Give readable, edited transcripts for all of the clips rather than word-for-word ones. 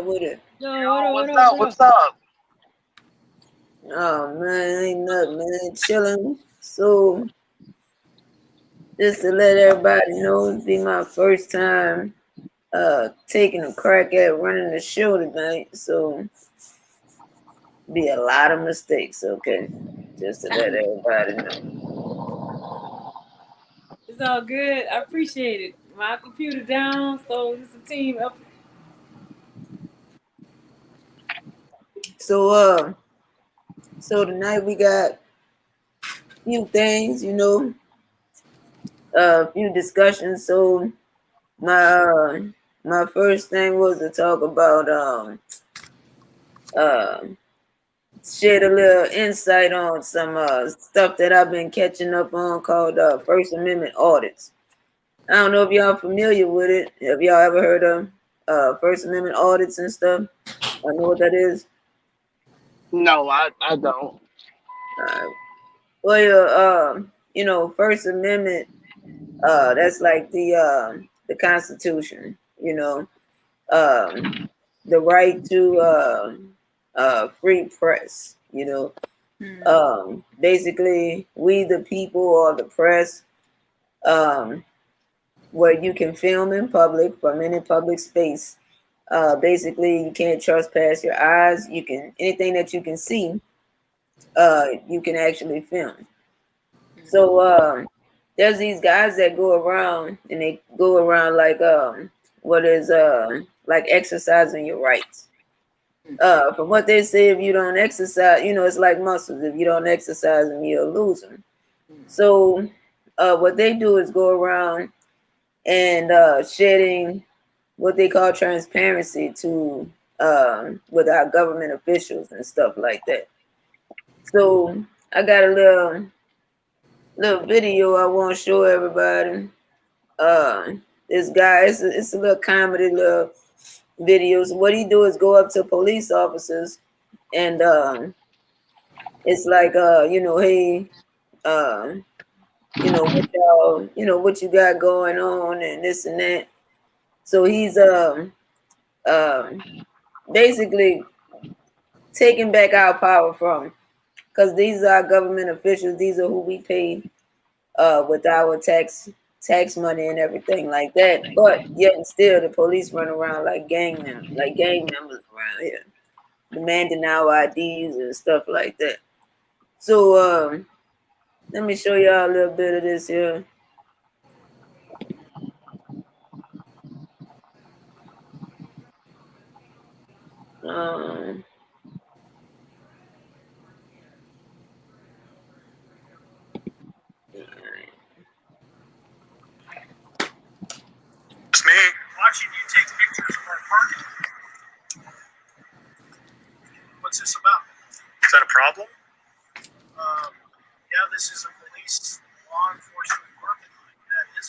with it? Yo, what's up? Oh man, ain't nothing, man. Chilling. So just to let everybody know, it'd be my first time taking a crack at running the show tonight. So be a lot of mistakes, okay? Just to let everybody know. It's all good. I appreciate it. My computer down, so it's a team up. So tonight we got a few things, a few discussions. So my first thing was to talk about shed a little insight on some stuff that I've been catching up on called First Amendment audits. I don't know if y'all familiar with it. Have y'all ever heard of First Amendment audits and stuff? I know what that is. No, I don't. Well, First Amendment, that's like the Constitution. The right to free press. Basically, we the people or the press, where you can film in public from any public space. Basically, you can't trespass your eyes. You can anything that you can see, you can actually film. So there's these guys that go around and they go around like what is like exercising your rights. From what they say, if you don't exercise, it's like muscles. If you don't exercise them, you'll lose them. So what they do is go around and shedding what they call transparency to with our government officials and stuff like that. So I got a little video I want to show everybody. This guy, it's a little comedy little videos. What he do is go up to police officers and it's like hey, what y'all, what you got going on and this and that. So he's basically taking back our power from, because these are government officials. These are who we pay with our tax money and everything like that. But yet and still, the police run around like gang members around here, demanding our IDs and stuff like that. So let me show y'all a little bit of this here. It's me watching you take pictures of our parking. What's this about? Is that a problem? Yeah, this is a police law enforcement parking lot. That is.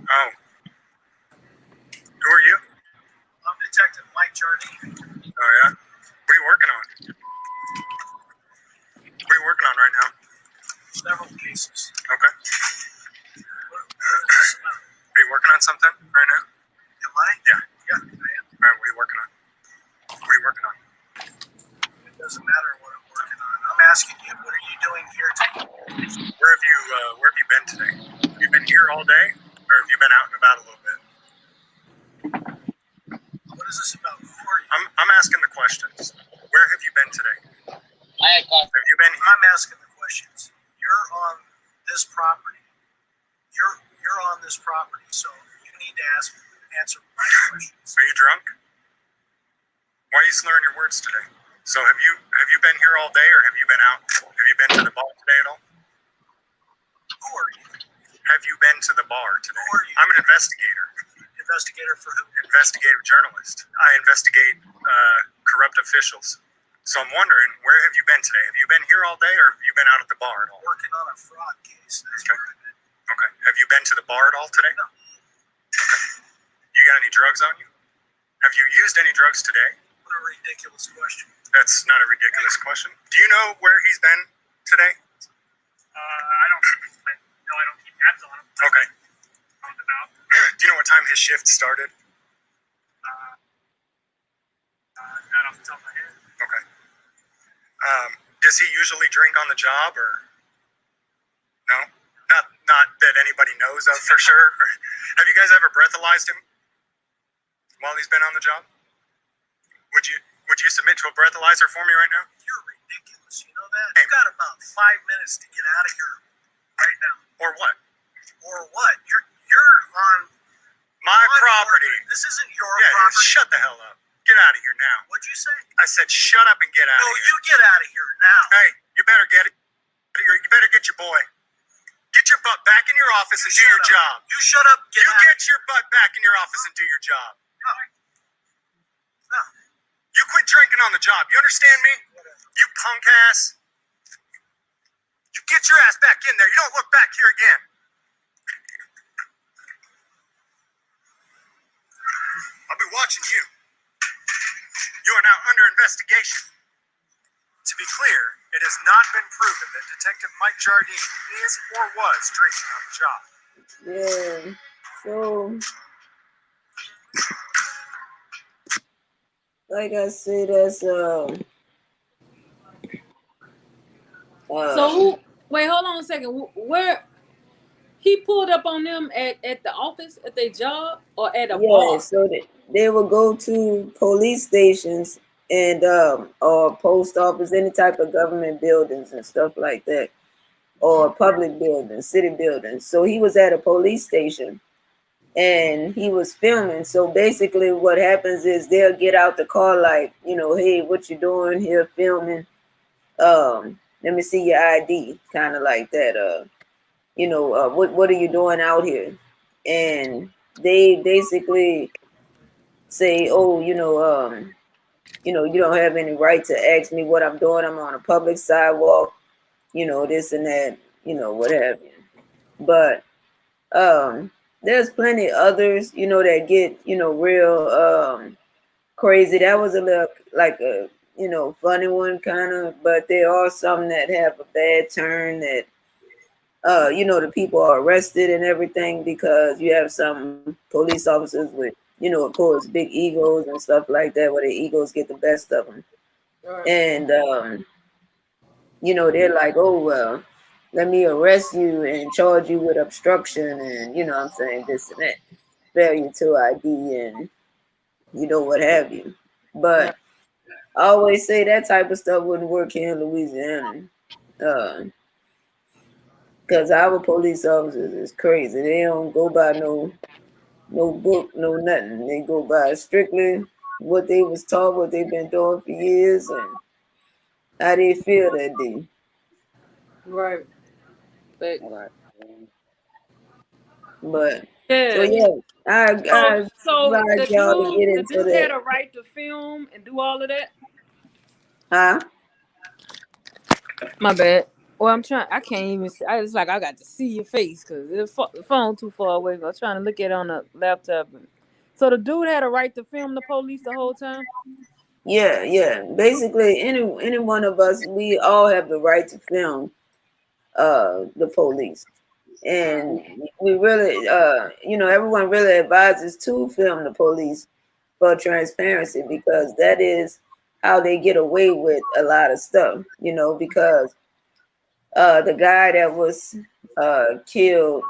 Oh. Who are you? I'm Detective Mike Jardine. Oh, yeah? What are you working on? What are you working on right now? Several cases. Okay. Are you working on something right now? Am I? Yeah. Yeah, I am. All right, what are you working on? What are you working on? It doesn't matter what I'm working on. I'm asking you, what are you doing here today? Where have you been today? Have you been here all day? Or have you been out and about a little bit? What is this about? Who are you? I'm asking the questions. Where have you been today? Have you been here? I'm asking the questions. You're on this property. You're on this property, so you need to answer my questions. Are you drunk? Why are you slurring your words today? So have you been here all day, or have you been out? Have you been to the bar today at all? Who are you? Have you been to the bar today? Who are you? I'm an investigator. Investigator for who? Investigative journalist. I investigate corrupt officials. So I'm wondering, where have you been today? Have you been here all day, or have you been out at the bar at all? Working on a fraud case. That's okay. Where I've been. Okay. Have you been to the bar at all today? No. Okay. You got any drugs on you? Have you used any drugs today? What a ridiculous question. That's not a ridiculous question. Do you know where he's been today? I don't keep tabs on him. Okay. Do you know what time his shift started? Not off the top of my head. Okay. Does he usually drink on the job, or no? Not that anybody knows of for sure. Have you guys ever breathalyzed him while he's been on the job? Would you submit to a breathalyzer for me right now? You're ridiculous. You know that? Hey. You've got about 5 minutes to get out of here right now. Or what? Or what? You're on my property. This isn't your property. Shut the hell up. Get out of here now. What'd you say? I said shut up and get out of here. No, you get out of here now. Hey, you better get it. You better get your boy. Get your butt back in your office and do your job. You shut up. Get your butt back in your office and do your job. No. You quit drinking on the job. You understand me? You punk ass. You get your ass back in there. You don't look back here again. I'll be watching you. You are now under investigation. To be clear, it has not been proven that Detective Mike Jardine is or was drinking on the job. Yeah. So, like I said, that's So wait, hold on a second. Where he pulled up on them at the office, at their job, or at a bar? So they will go to police stations and or post office, any type of government buildings and stuff like that, or public buildings, city buildings. So he was at a police station and he was filming. So basically what happens is they'll get out the car like, hey, what you doing here filming? Let me see your ID, kind of like that. What are you doing out here? And they basically say, oh, you don't have any right to ask me what I'm doing. I'm on a public sidewalk, this and that, what have you. But there's plenty others, that get, real crazy. That was a little like a, funny one kind of, but there are some that have a bad turn that, the people are arrested and everything because you have some police officers with, of course, big egos and stuff like that, where the egos get the best of them. Right. And, they're like, oh, well, let me arrest you and charge you with obstruction and, I'm saying this and that, failure to ID and, what have you. But I always say that type of stuff wouldn't work here in Louisiana. Because our police officers is crazy. They don't go by no book, no nothing. They go by strictly what they was taught, what they've been doing for years, and how they feel that day. Right. But yeah, I the y'all to get into dude that. had a right to film and do all of that. Huh? My bad. Well, I can't even see. It's like I got to see your face because the phone too far away. I was trying to look at it on the laptop. So the dude had a right to film the police the whole time? Yeah. Basically, any one of us, we all have the right to film the police. And we really, everyone really advises to film the police for transparency because that is how they get away with a lot of stuff, because the guy that was killed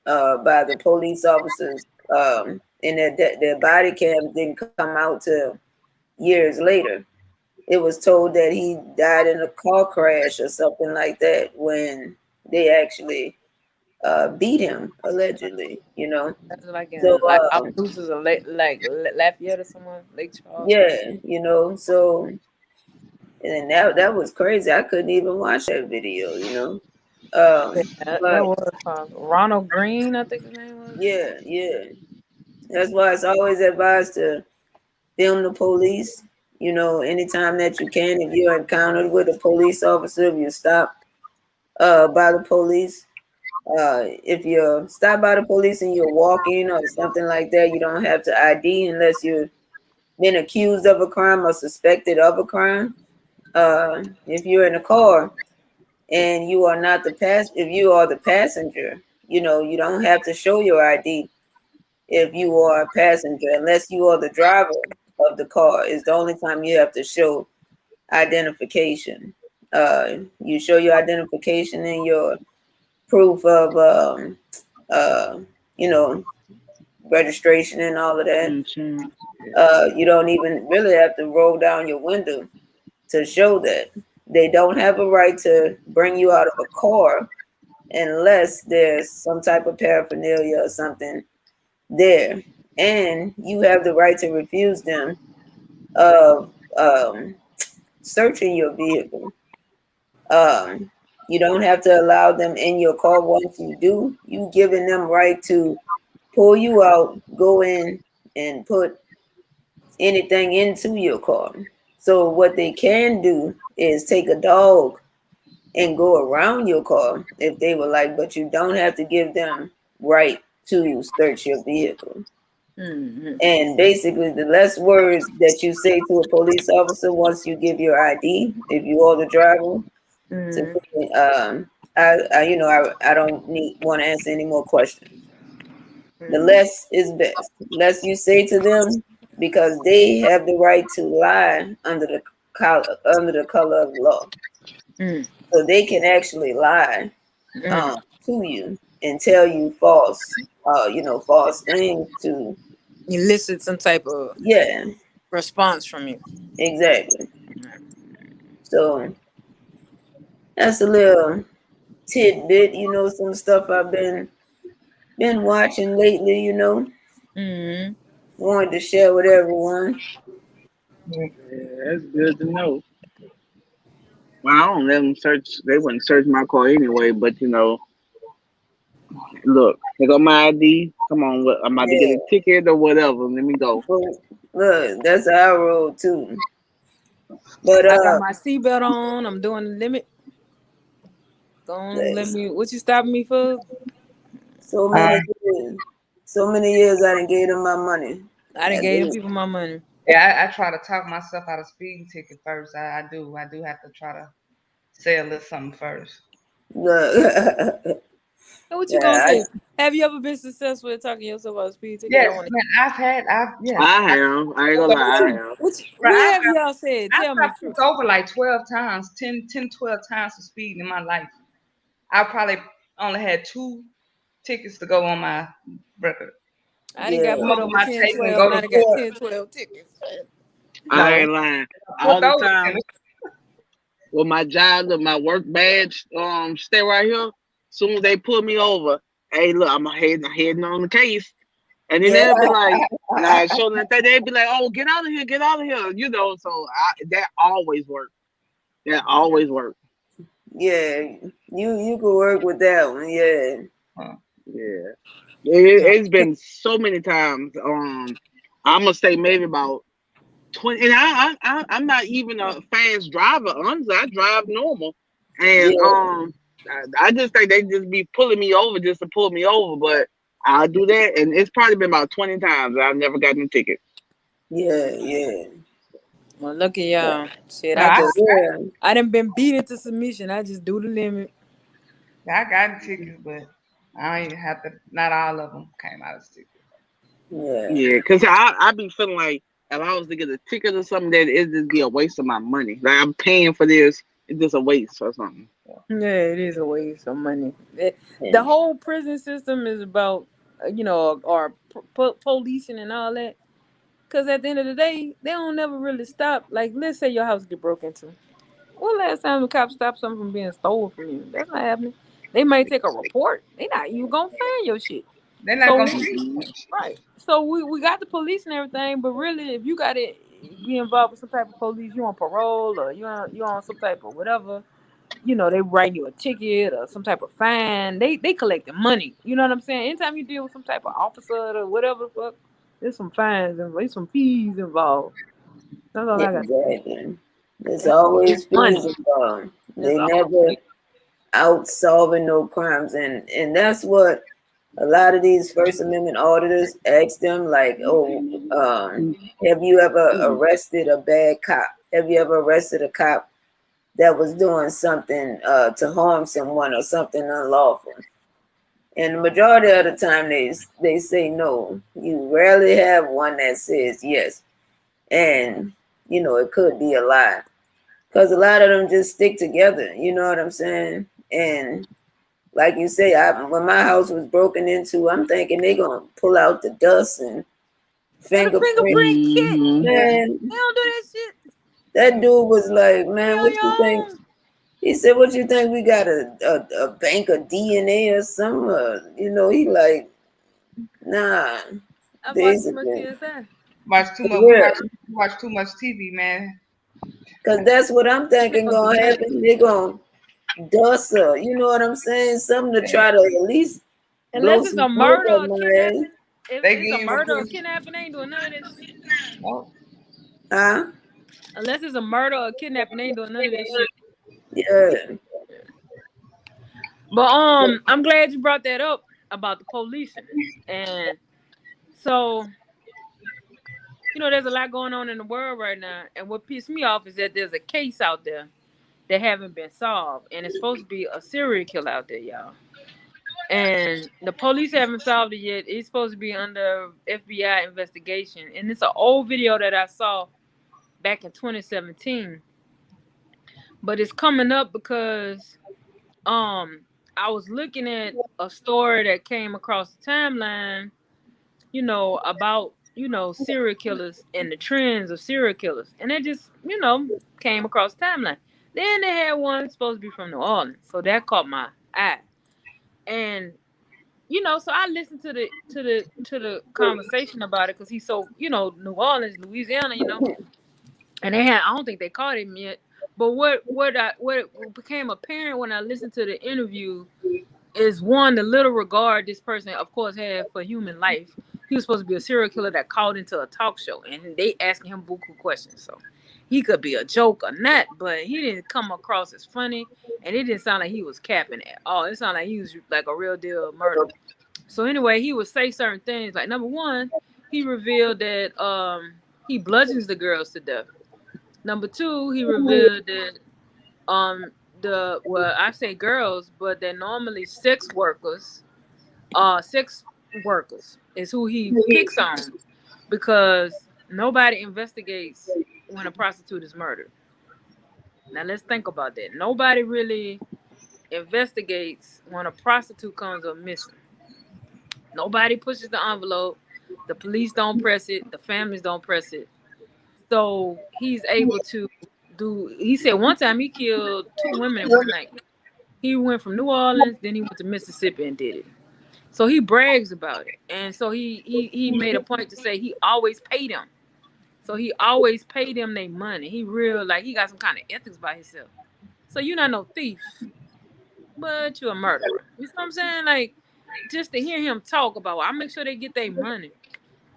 by the police officers and their body cams didn't come out till years later. It was told that he died in a car crash or something like that when they actually beat him allegedly, Like so Deuces or like Lafayette or someone, Lake Charles. Yeah, so and that was crazy. I couldn't even watch that video, that was Ronald Green, I think his name was. Yeah. That's why it's always advised to film the police, anytime that you can. If you're encountered with a police officer, if you're stopped by the police, if you're stopped by the police and you're walking or something like that, you don't have to ID unless you've been accused of a crime or suspected of a crime. If you're in a car and you are not if you are the passenger, you don't have to show your ID if you are a passenger, unless you are the driver of the car. It's the only time you have to show identification. You show your identification and your proof of, you know, registration and all of that. Insurance. You don't even really have to roll down your window to show that. They don't have a right to bring you out of a car unless there's some type of paraphernalia or something there. And you have the right to refuse them of searching your vehicle. You don't have to allow them in your car. Once you do, you giving them right to pull you out, go in, and put anything into your car. So what they can do is take a dog and go around your car if they would like, but you don't have to give them right to search your vehicle. Mm-hmm. And basically, the less words that you say to a police officer once you give your ID, if you are the driver, I don't want to answer any more questions. The less is best. Less you say to them, because they have the right to lie under the color of law. So they can actually lie to you and tell you false, false things to elicit some type of response from you. Exactly. So that's a little tidbit, some stuff I've been watching lately, Wanted to share with everyone. Yeah, that's good to know. Well, I don't let them search. They wouldn't search my car anyway. But look, here go my ID. Come on, I'm about to get a ticket or whatever. Let me go. Look, that's our road too. But I got my seatbelt on. I'm doing the limit. Don't let me. What you stopping me for? So many years I done gave them my money. I done gave people my money. Yeah, I try to talk myself out of speeding ticket first. I do have to try to say a little something first. What you gonna say? Have you ever been successful at talking yourself out of speeding ticket? Yes, man, I have. I ain't gonna lie, I have. What have y'all said? Tell me. I took over like 12 times, 10, 12 times for speeding in my life. I probably only had 2 tickets to go on my record. I didn't got put over 10, 12, and I got 10, 12 tickets. I ain't lying. All the time. With my job, my work badge, stay right here. Soon as they pull me over, hey, look, I'm heading on the case. And then they'll be like, they'd be like, oh, get out of here. So that always worked. That always worked. Yeah, you could work with that one, Yeah. It's been so many times. I'm gonna say maybe about 20. And I'm not even a fast driver. Honestly, I drive normal, and I just think they just be pulling me over just to pull me over. But I'll do that, and it's probably been about 20 times I've never gotten a ticket. Yeah. Well, look at y'all. Shit, I done been beat into submission. I just do the limit. I got tickets, but I ain't have to. Not all of them came out of tickets. Yeah, because I be feeling like if I was to get a ticket or something, that it'd just be a waste of my money. Like I'm paying for this, it's just a waste or something. Yeah, it is a waste of money. The whole prison system is about, our policing and all that. Because at the end of the day, they don't never really stop. Like, let's say your house get broken into. When last time the cops stopped something from being stolen from you? That's not happening. They might take a report. They not even gonna find your shit. They're not gonna right. So we got the police and everything, but really, if you got to be involved with some type of police, you on parole or you on some type of whatever, they write you a ticket or some type of fine. They collecting money. You know what I'm saying? Anytime you deal with some type of officer or whatever the fuck, there's some fines and there's some fees involved. That's all I got. Exactly. There's always fees involved. They never out solving no crimes, and that's what a lot of these First Amendment auditors ask them, like, have you ever arrested a bad cop? Have you ever arrested a cop that was doing something to harm someone or something unlawful? And the majority of the time they say no. You rarely have one that says yes. And it could be a lie, because a lot of them just stick together. You know what I'm saying? And like you say, when my house was broken into, I'm thinking they gonna pull out the dust and And a fingerprint. fingerprint kit. Mm-hmm. Man, They don't do that shit. that dude was like, man, Yo, what you think? yo. He said, what you think? We got a bank of DNA or something? He like, nah, I watched too much basically. CSI. Watch too much. Yeah, Watch too much TV, man. because that's what I'm thinking Must be gonna nice. happen. They gonna dust her. You know what I'm saying? Something to try to at least blow Unless it's some a smoke murder up or my ass. kidnapping. If They it's a give you a murder or push. kidnapping, they ain't doing none of that shit. Oh, Huh? Unless it's a murder or kidnapping, they ain't doing none of that shit. Yeah. But I'm glad you brought that up about the policing. And so, there's a lot going on in the world right now. And what pissed me off is that there's a case out there that haven't been solved. And it's supposed to be a serial killer out there, y'all. And the police haven't solved it yet. It's supposed to be under FBI investigation. And it's an old video that I saw back in 2017. But it's coming up because I was looking at a story that came across the timeline, about, serial killers and the trends of serial killers. And it just, came across the timeline. Then they had one supposed to be from New Orleans. So that caught my eye. And so I listened to the conversation about it because he's so, New Orleans, Louisiana, and they had, I don't think they caught him yet. But what became apparent when I listened to the interview is, one, the little regard this person, of course, had for human life. He was supposed to be a serial killer that called into a talk show, and they asking him buku questions. So he could be a joke or not, but he didn't come across as funny, and it didn't sound like he was capping at all. It sounded like he was like a real deal murderer. So anyway, he would say certain things like, number one, he revealed that he bludgeons the girls to death. Number two, he revealed that I say girls, but they're normally sex workers is who he picks on, because nobody investigates when a prostitute is murdered. Now let's think about that. Nobody really investigates when a prostitute comes up missing. Nobody pushes the envelope. The police don't press it. The families don't press it. So he's able to do. He said one time he killed two women in one night. He went from New Orleans, then he went to Mississippi and did it. So he brags about it, and so he made a point to say he always paid them. So he always paid them their money. He real, like, he got some kind of ethics by himself. So you're not no thief, but you're a murderer. You know what I'm saying? Like, just to hear him talk about, I make sure they get their money.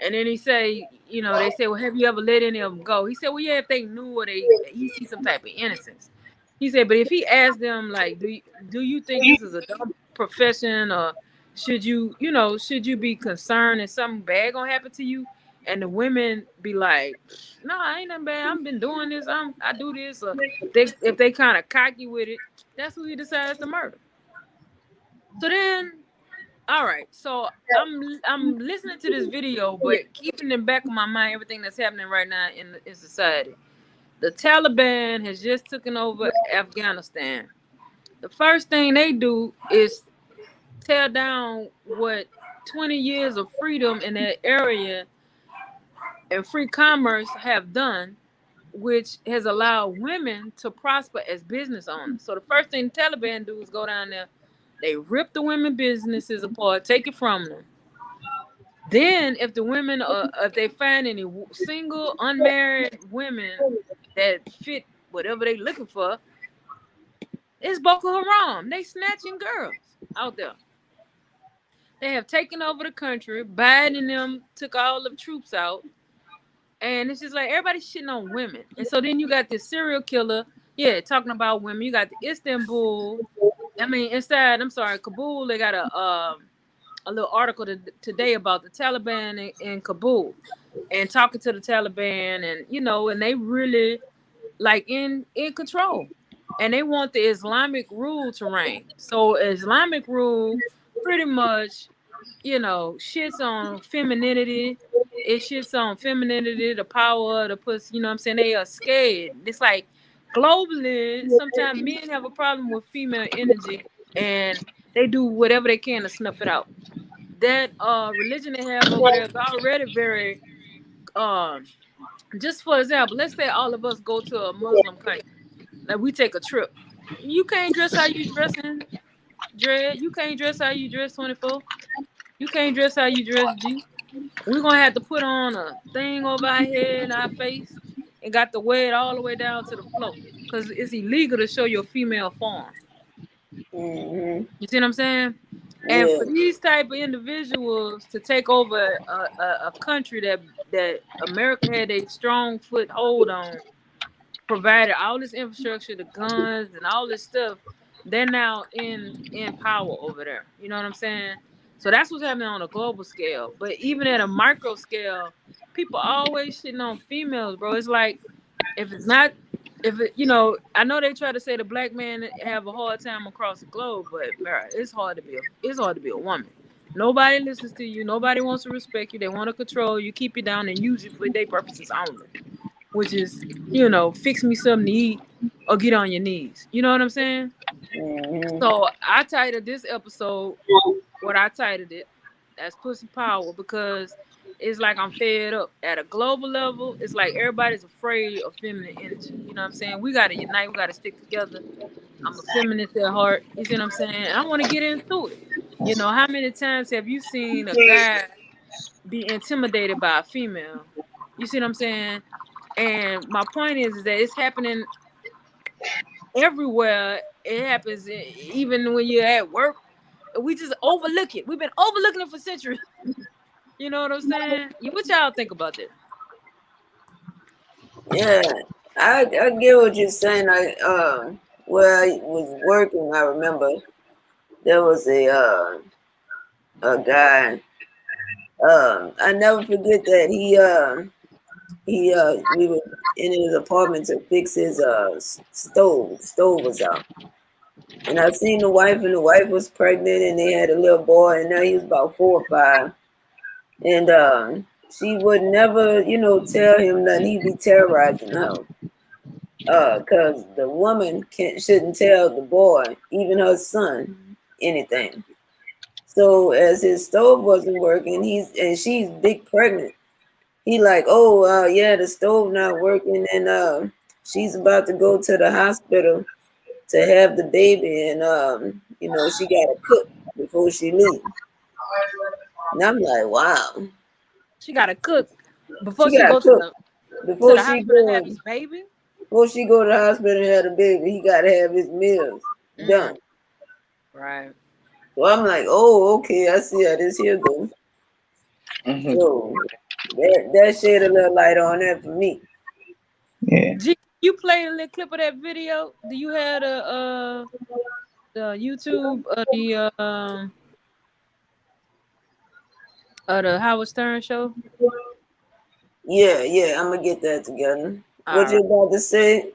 And then he say, they say, well, have you ever let any of them go? He said, well, yeah, if they knew, or he see some type of innocence. He said, but if he asked them, like, do you think this is a dumb profession, or should you be concerned that something bad gonna happen to you? And the women be like, no, I ain't nothing bad. I've been doing this. I do this. Or if they kind of cocky with it, that's who he decides to murder. So then, all right, so I'm listening to this video, but keeping in the back of my mind everything that's happening right now in society. The Taliban has just taken over Afghanistan. The first thing they do is tear down what 20 years of freedom in that area and free commerce have done, which has allowed women to prosper as business owners. So the first thing the Taliban do is go down there, they rip the women businesses apart, take it from them. Then, if the women, if they find any single unmarried women that fit whatever they looking for, it's Boko Haram. They snatching girls out there. They have taken over the country. Biden and them took all the troops out, and it's just like everybody's shitting on women. And so then you got this serial killer, yeah, talking about women. You got the Istanbul. I'm sorry, Kabul. They got a little article today about the Taliban in Kabul, and talking to the Taliban, and they really like in control, and they want the Islamic rule to reign. So Islamic rule pretty much, shits on femininity. it shits on femininity, the power, the pussy. You know what I'm saying? They are scared. It's like globally, sometimes men have a problem with female energy, and they do whatever they can to snuff it out. That religion they have over there is already very um. Just for example, let's say all of us go to a Muslim country. Like we take a trip. You can't dress how you dressing, Dread. You can't dress how you dress 24. You can't dress how you dress G. We're gonna have to put on a thing over our head and our face and got to wear it all the way down to the floor. Cause it's illegal to show your female form. Mm-hmm. You see what I'm saying? And Yeah. for these type of individuals to take over a country that America had a strong foothold on, provided all this infrastructure, the guns and all this stuff, they're now in power over there. You know what I'm saying? So that's what's happening on a global scale. But even at a micro scale, people always shitting on females, bro. It's like if it's not if it I know they try to say the black man have a hard time across the globe, but bro, it's hard to be a woman. Nobody listens to you. Nobody wants to respect you. They want to control you, keep you down, and use you for their purposes only, which is, fix me something to eat or get on your knees. You know what I'm saying? Mm-hmm. So I titled this episode what I titled it as Pussy Power because it's like I'm fed up. At a global level, it's like everybody's afraid of feminine energy. You know what I'm saying? We got to unite. We got to stick together. I'm a feminist at heart. You see what I'm saying? And I want to get into it. How many times have you seen a guy be intimidated by a female? You see what I'm saying? And my point is that it's happening everywhere. It happens even when you're at work. We just overlook it. We've been overlooking it for centuries. You know what I'm saying? What y'all think about that? Yeah. I get what you're saying. Where I was working, I remember there was a guy. I never forget that we were in his apartment to fix his stove. The stove was out. And I seen the wife, and the wife was pregnant, and they had a little boy, and now he was about 4 or 5. And she would never, tell him nothing. He'd be terrorizing her. Cause the woman shouldn't tell the boy, even her son, anything. So as his stove wasn't working, she's big pregnant. He like, oh yeah, the stove not working, and she's about to go to the hospital to have the baby, and she got to cook before she leaves. And I'm like, wow, She gotta cook before she she got to go to cook the hospital and have his baby. before she go to the hospital and have the baby. He got to have his meals done. Right. So I'm like, oh, okay, I see how this here goes. Mm-hmm. So that shed a little light on that for me. Yeah. G, you played a little clip of that video. Do you have the YouTube the Howard Stern show? Yeah, I'm gonna get that together. What All you right. about to say?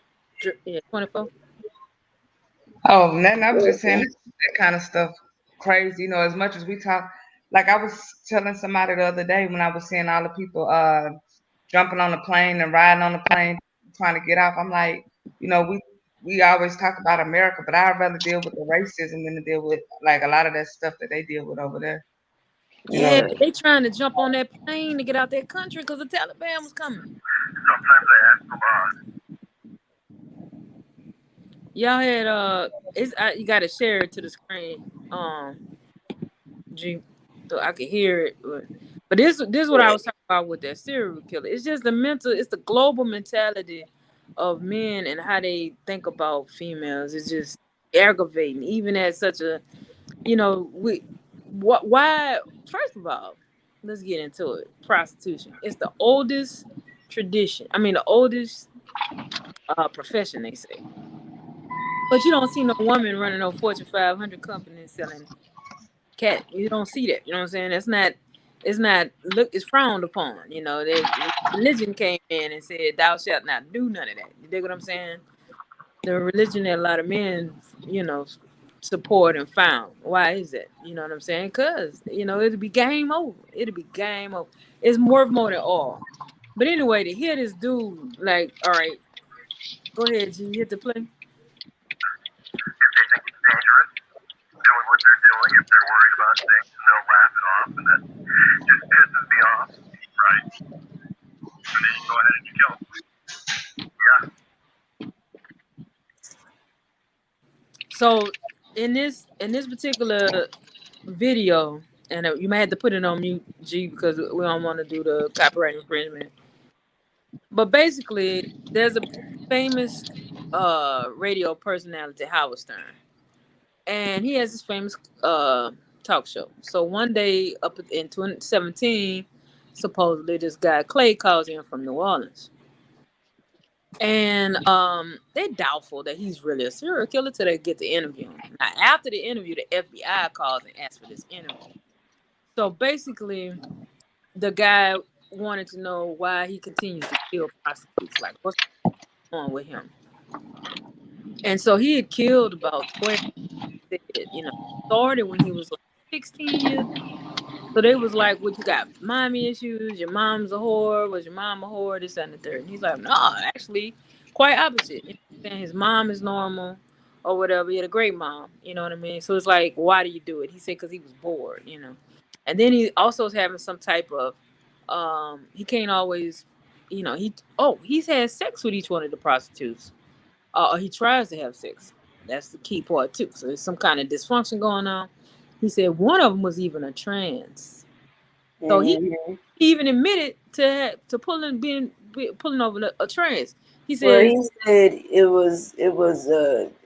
Yeah, 24. Oh, nothing. I was just saying that kind of stuff crazy. As much as we talk, like I was telling somebody the other day when I was seeing all the people jumping on the plane and riding on the plane trying to get off. I'm like, we always talk about America, but I'd rather deal with the racism than to deal with like a lot of that stuff that they deal with over there. Yeah, they trying to jump on that plane to get out that country because the Taliban was coming. Y'all had you gotta share it to the screen, G, so I can hear it. But this is what I was talking about with that serial killer. It's just it's the global mentality of men and how they think about females. It's just aggravating, even at such a, why? First of all, let's get into it. Prostitution. It's the oldest tradition. I mean, the oldest profession, they say. But you don't see no woman running no Fortune 500 company selling cat. You don't see that. You know what I'm saying? It's frowned upon. The religion came in and said, thou shalt not do none of that. You dig what I'm saying? The religion that a lot of men, support and found. Why is that? You know what I'm saying? Because, you know, it'll be game over. It'll be game over. It's worth more than all. But anyway, to hear this dude, like, all right, go ahead, G, hit the play. If they think it's dangerous, doing what they're doing, if they're worried about things, and they'll laugh it off, and that just pisses me off, right? And then you go ahead and you kill them. Yeah. So in this particular video, and you might have to put it on mute, G, because we don't want to do the copyright infringement. But basically, there's a famous radio personality, Howard Stern, and he has this famous talk show. So one day up in 2017, supposedly this guy Clay calls in from New Orleans. And they're doubtful that he's really a serial killer till they get to interview him. Now, after the interview, the FBI calls and asks for this interview. So basically, the guy wanted to know why he continues to kill prostitutes. Like, what's going on with him? And so he had killed about 12. You know, started when he was like 16 years. So they was like, "What, you got mommy issues? Your mom's a whore? Was your mom a whore? This and the third." And he's like, "No, actually, quite opposite. You know what I'm saying? His mom is normal, or whatever. He had a great mom. You know what I mean? So it's like, why do you do it?" He said, "Because he was bored. You know." And then he also is having some type of, he can't always, you know, he's had sex with each one of the prostitutes, or he tries to have sex. That's the key part too. So there's some kind of dysfunction going on. He said one of them was even a trans. So he even admitted to pulling over a trans. He said, well, he said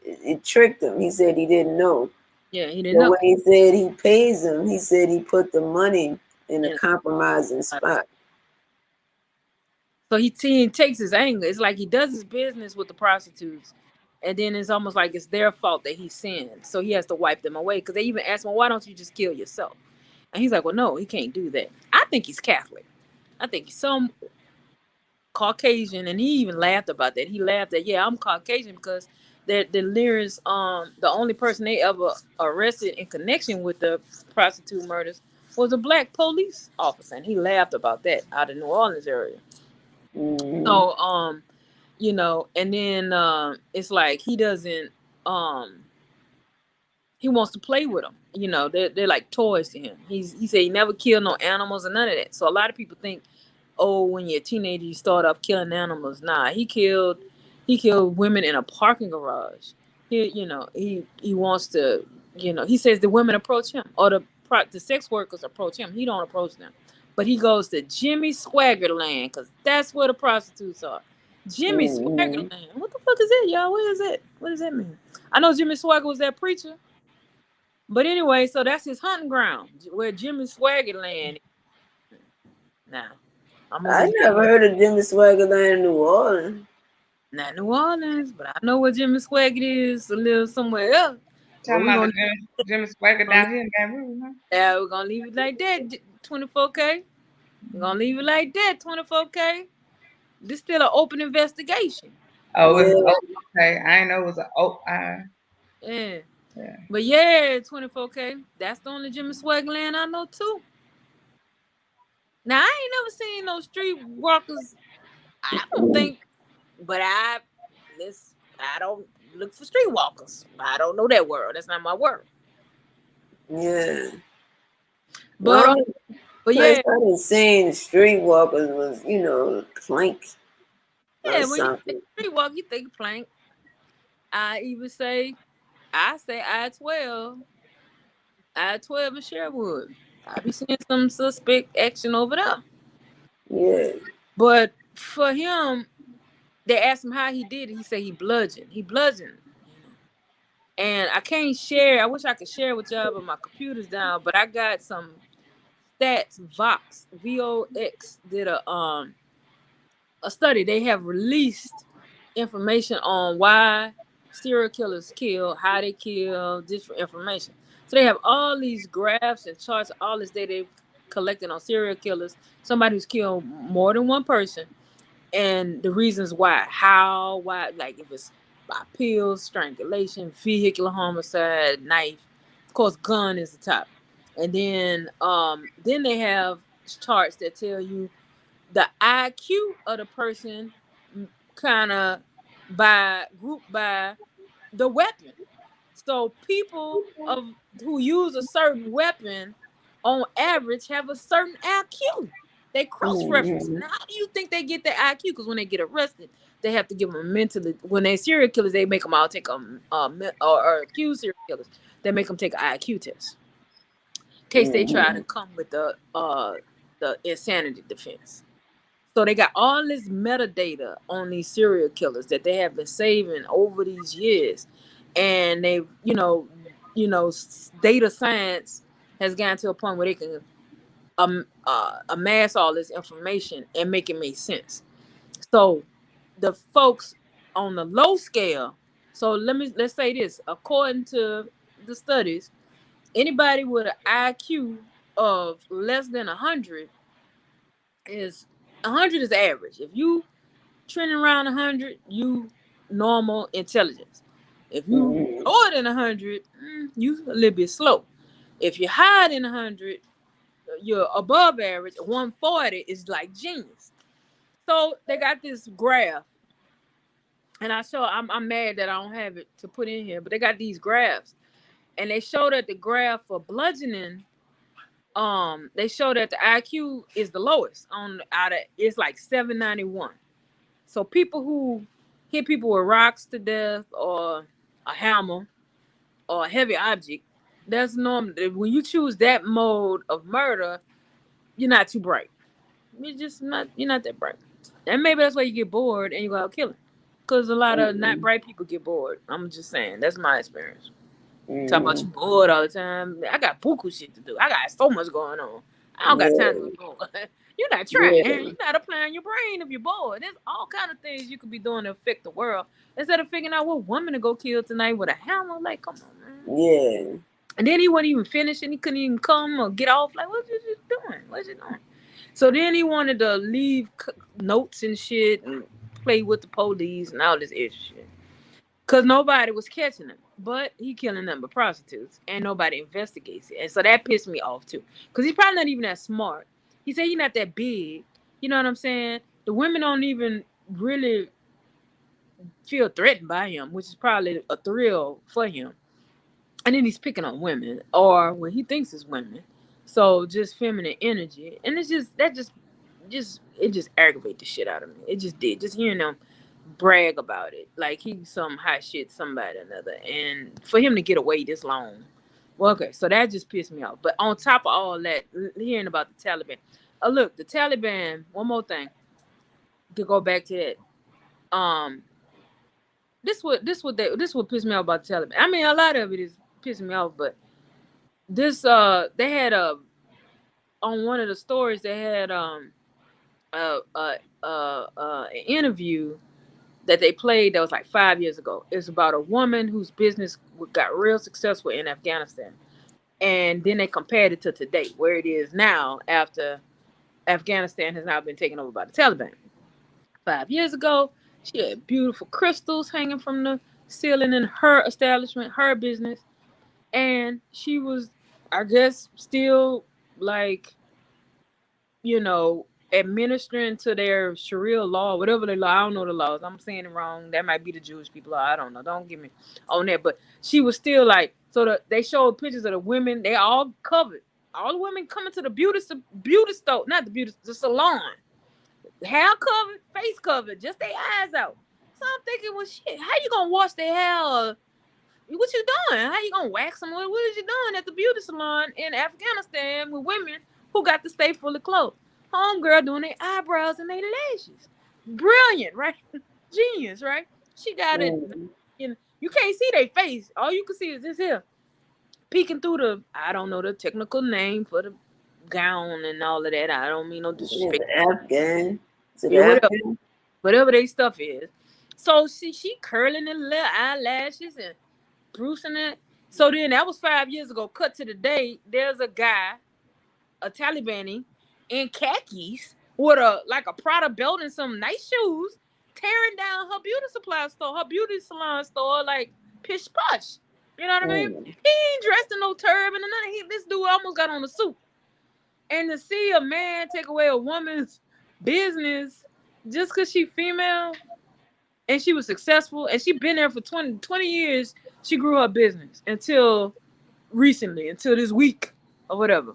it tricked him. He said he didn't know. Yeah, he didn't So know. when he said he pays him, he said he put the money in a compromising spot. So he takes his anger. It's like he does his business with the prostitutes, and then it's almost like it's their fault that he sinned. So he has to wipe them away, because they even ask him, "Why don't you just kill yourself?" And he's like, "Well, no, he can't do that." I think he's Catholic. I think he's some Caucasian, and he even laughed about that. He laughed that, "Yeah, I'm Caucasian," because the lyrics, the only person they ever arrested in connection with the prostitute murders was a black police officer, and he laughed about that out of New Orleans area. Mm-hmm. So you know, and then it's like he doesn't he wants to play with them. You know, they're like toys to him. He said he never killed no animals or none of that. So a lot of people think, oh, when you're a teenager you start off killing animals. Nah, he killed women in a parking garage. He wants to, he says the women approach him, or the sex workers approach him. He don't approach them. But he goes to Jimmy Swaggerland, because that's where the prostitutes are. Jimmy Swaggerland. What the fuck is it, y'all? What is it? What does that mean? I know Jimmy Swagger was that preacher. But anyway, so that's his hunting ground, where Jimmy Swaggerland is. Now, I never heard of Jimmy Swaggerland in New Orleans. Not New Orleans, but I know where Jimmy Swagger is to live somewhere else. Talking about Jimmy Swagger down here in Baton Rouge, huh? Yeah, we're going to leave it like that, 24K. We're going to leave it like that, 24K. This still an open investigation. Oh, okay. I didn't know it was an Yeah. But yeah, 24K. That's the only Jimmy Swaggerland I know too. Now, I ain't never seen no street walkers. I don't think, but I don't look for street walkers. I don't know that word. That's not my word. Yeah. But yeah, I was saying streetwalkers was, Plank. Yeah, when you think streetwalk, you think Plank. I say I-12. I-12 in Sherwood. I be seeing some suspect action over there. Yeah. But for him, they asked him how he did it. He said he bludgeoned. And I can't share. I wish I could share with y'all, but my computer's down. But I got some stats. Vox did a study. They have released information on why serial killers kill, how they kill, different information. So they have all these graphs and charts, all this data they've collected on serial killers, somebody who's killed more than one person, and the reasons why, like if it's by pills, strangulation, vehicular homicide, knife. Of course, gun is the top. And then they have charts that tell you the IQ of the person, kind of by group by the weapon. So people of who use a certain weapon on average have a certain IQ. They cross reference. Mm-hmm. Now, how do you think they get their IQ? Because when they get arrested, they have to give them mentally. When they serial killers, they make them all take or accused serial killers. They make them take an IQ test in case they try to come with the insanity defense. So they got all this metadata on these serial killers that they have been saving over these years, and they, data science has gotten to a point where they can amass all this information and make it make sense. So the folks on the low scale. So let's say this. According to the studies, anybody with an IQ of less than 100 is 100 is average. If you trending around 100, you normal intelligence. If you Mm-hmm. lower than 100, you a little bit slow. If you're higher than 100, you're above average. 140 is like genius. So they got this graph, and I'm mad that I don't have it to put in here, but they got these graphs, and they show that the graph for bludgeoning, they show that the IQ is the lowest on out of it's like 791. So people who hit people with rocks to death or a hammer or a heavy object, that's normal. When you choose that mode of murder, you're not too bright. You're not that bright. And maybe that's why you get bored and you go out killing. Because a lot of not bright people get bored. I'm just saying. That's my experience. Talk about you bored all the time. I got buku shit to do. I got so much going on. I don't got time to be bored. You're not trying. Yeah. You're not applying your brain if you're bored. There's all kind of things you could be doing to affect the world instead of figuring out what woman to go kill tonight with a hammer. Like, come on, man. Yeah. And then he wasn't even finished, and he couldn't even come or get off. Like, what you doing? What you doing? So then he wanted to leave notes and shit and play with the police and all this extra shit. Because nobody was catching him. But he killing them but prostitutes. And nobody investigates it. And so that pissed me off too. Because he's probably not even that smart. He said he's not that big. You know what I'm saying? The women don't even really feel threatened by him, which is probably a thrill for him. And then he's picking on women. Or what he thinks is women. So just feminine energy. And it's just it just aggravated the shit out of me. It just did. Just hearing them brag about it. Like he's some hot shit, somebody or another. And for him to get away this long. Well, okay, so that just pissed me off. But on top of all that, hearing about the Taliban. Look, the Taliban, one more thing. To go back to that. This what pissed me off about the Taliban. I mean, a lot of it is pissing me off, but this they had on one of the stories they had an interview that they played that was like 5 years ago. It's about a woman whose business got real successful in Afghanistan. And then they compared it to today, where it is now after Afghanistan has now been taken over by the Taliban. 5 years ago, she had beautiful crystals hanging from the ceiling in her establishment, her business. And she was, I guess, still like, administering to their Sharia law, whatever the law. I don't know the laws. I'm saying it wrong. That might be the Jewish people law. I don't know. Don't get me on that. But she was still like, they showed pictures of the women. They all covered. All the women coming to the beauty store, not the beauty, the salon. Hair covered, face covered, just their eyes out. So I'm thinking, well, shit, how you gonna wash their hair? What you doing? How you gonna wax them? What is you doing at the beauty salon in Afghanistan with women who got to stay fully clothed? Homegirl doing their eyebrows and their lashes. Brilliant, right? Genius, right? She got it. You can't see their face. All you can see is this here. Peeking through I don't know the technical name for the gown and all of that. I don't mean no disrespect. Afghan. Whatever their stuff is. So she curling the little eyelashes and bruising it. So then that was 5 years ago. Cut to the day, there's a guy, a Talibani, in khakis with a Prada belt and some nice shoes, tearing down her beauty supply store, her beauty salon store, like pish posh. You know what I mean? He ain't dressed in no turban and nothing. This dude almost got on a suit. And to see a man take away a woman's business just because she female and she was successful and she been there for 20 years, she grew her business until recently, until this week or whatever.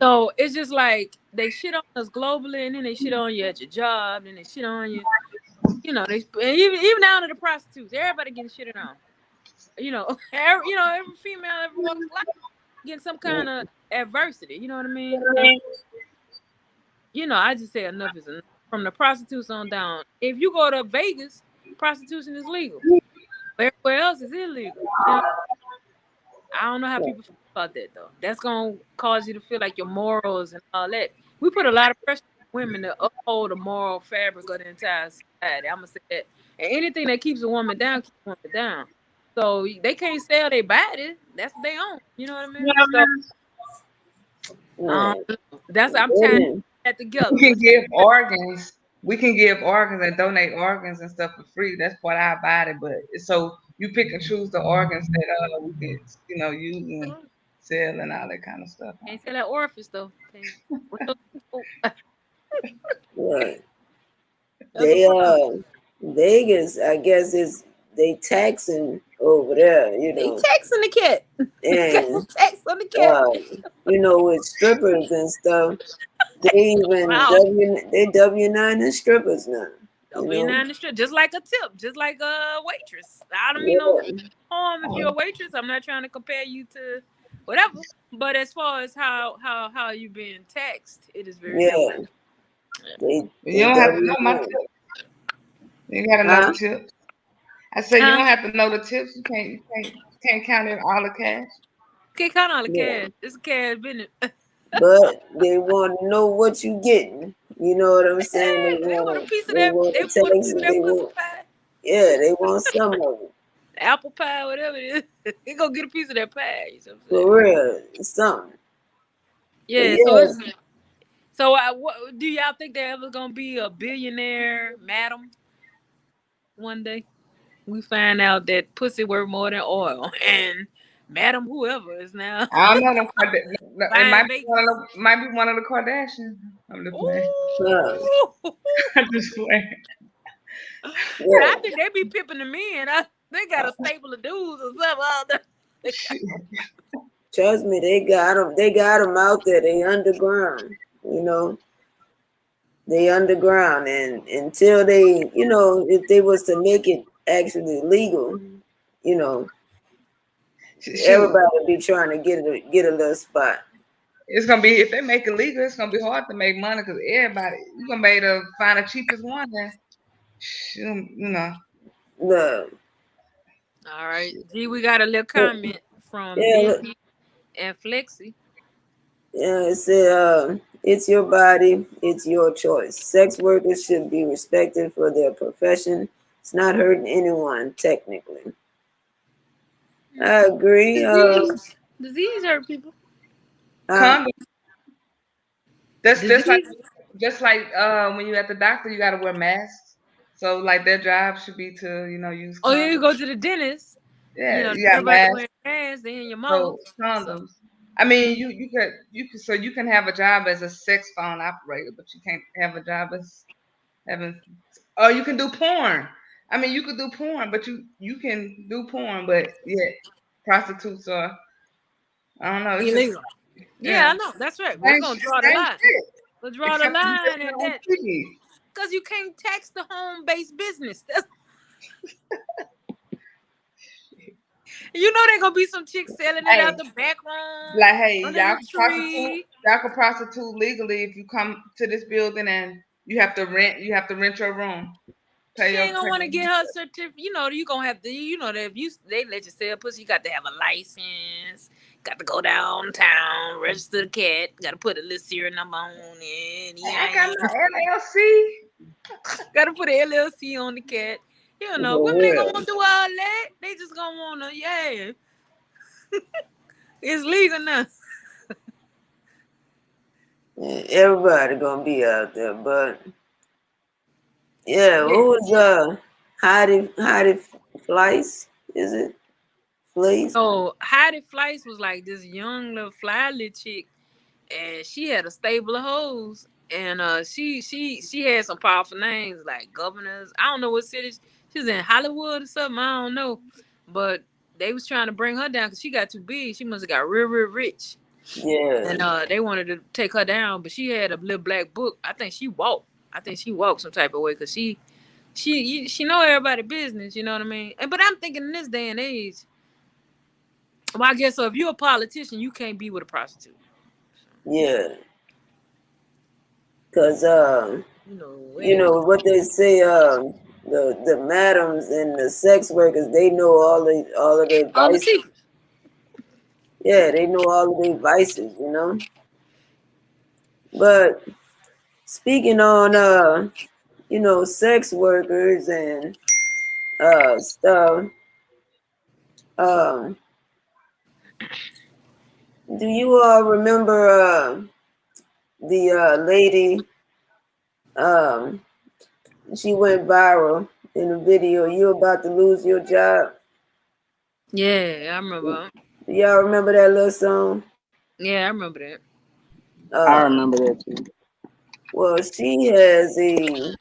So it's just like they shit on us globally, and then they shit on you at your job, and they shit on you. You know, they even down to the prostitutes. Everybody getting shitted on. Every female, every walk of life getting some kind of adversity. You know what I mean? And, I just say enough is enough. From the prostitutes on down. If you go to Vegas, prostitution is legal. But everywhere else is illegal. I don't know how people feel about that though. That's gonna cause you to feel like your morals and all that. We put a lot of pressure on women to uphold the moral fabric of the entire society. I'm gonna say that. And anything that keeps a woman down keeps a woman down. So they can't sell their body. That's what they own. You know what I mean? So that's I'm tying that together. We can give organs. We can give organs and donate organs and stuff for free. That's part of our body. But so you pick and choose the organs that we can, use and sell and all that kind of stuff. Can't sell that orifice though. Right. Vegas, I guess they taxing over there, They taxing the cat. And tax on the cat. With strippers and stuff, they even W9 and strippers now. W9 the strip, just like a tip, just like a waitress. I don't mean no harm if you're a waitress. I'm not trying to compare you to whatever. But as far as how you being taxed, it is very similar. You don't have to know my tips. You gotta know the tips. I say you don't have to know the tips. You can't count it all the cash. Can't count all the cash. It's a cash business. But they want to know what you getting. You know what I'm saying? They want a piece of that. They want a piece of that pussy pie. Yeah, they want some of it. Apple pie, whatever it is. They gonna get a piece of that pie. For real, something. Yeah. So what do y'all think there ever gonna be a billionaire madam? One day, we find out that pussy worth more than oil, and Madam whoever is now. I don't know. It might be one of the Kardashians. I'm just playing. I'm just playing. I think they be pimping the men. They got a stable of dudes or something. Trust me, they got them. They got them out there. They underground. They underground, and until they, if they was to make it actually legal, everybody would be trying to get a little spot. It's gonna be, if they make it legal, it's gonna be hard to make money because everybody, you're gonna be able to find the cheapest one. Then, No. All right, G, we got a little comment from Disney and Flexi. Yeah, it said, it's your body, it's your choice. Sex workers should be respected for their profession. It's not hurting anyone, technically. I agree. Disease hurt people. That's just like when you're at the doctor, you gotta wear masks. So like their job should be to use condoms. Oh, you go to the dentist. Yeah, you got masks. Masks in your mouth. So condoms. I mean, you can have a job as a sex phone operator, but you can't have a job as having. Or you can do porn. I mean, you could do porn, but you can do porn, but yeah, prostitutes are. I don't know. Illegal. Yeah, I know. That's right. We're gonna draw the line. We'll draw the line at that. Because you can't tax the home-based business. There gonna be some chicks selling it out the back room. Like, hey, y'all can prostitute legally if you come to this building and you have to rent your room. She ain't gonna want to get her certificate. You gonna have to. That if they let you sell pussy, you got to have a license. Got to go downtown, register the cat. Got to put a little serial number on it. I got my LLC. Got to put an LLC on the cat. Women ain't gonna want to do all that. They just gonna wanna, it's legal now. Everybody gonna be out there, but Yeah, Yeah. who was Heidi Fleiss? Is it Fleiss? So Heidi Fleiss was like this young little fly little chick, and she had a stable of hoes, and she had some powerful names like governors. I don't know what city she's in, Hollywood or something. I don't know, but they was trying to bring her down because she got too big. She must have got real rich, Yeah, and they wanted to take her down. But she had a little black book. I think she walked. I think she walked some type of way because she know everybody business. You know what I mean? And but I'm thinking in this day and age, well, I guess so. If you're a politician, you can't be with a prostitute. yeah. Cause You know, you where know what they say, the madams and the sex workers, they know all of their all the vices. secrets. Yeah, they know all of their vices, you know. But speaking on you know, sex workers and stuff, um, do you all remember the lady? Um, she went viral in a video. You about to lose your job? Yeah, I remember. Do y'all remember that little song? Yeah, I remember that. I Uh, remember that too. well, she has a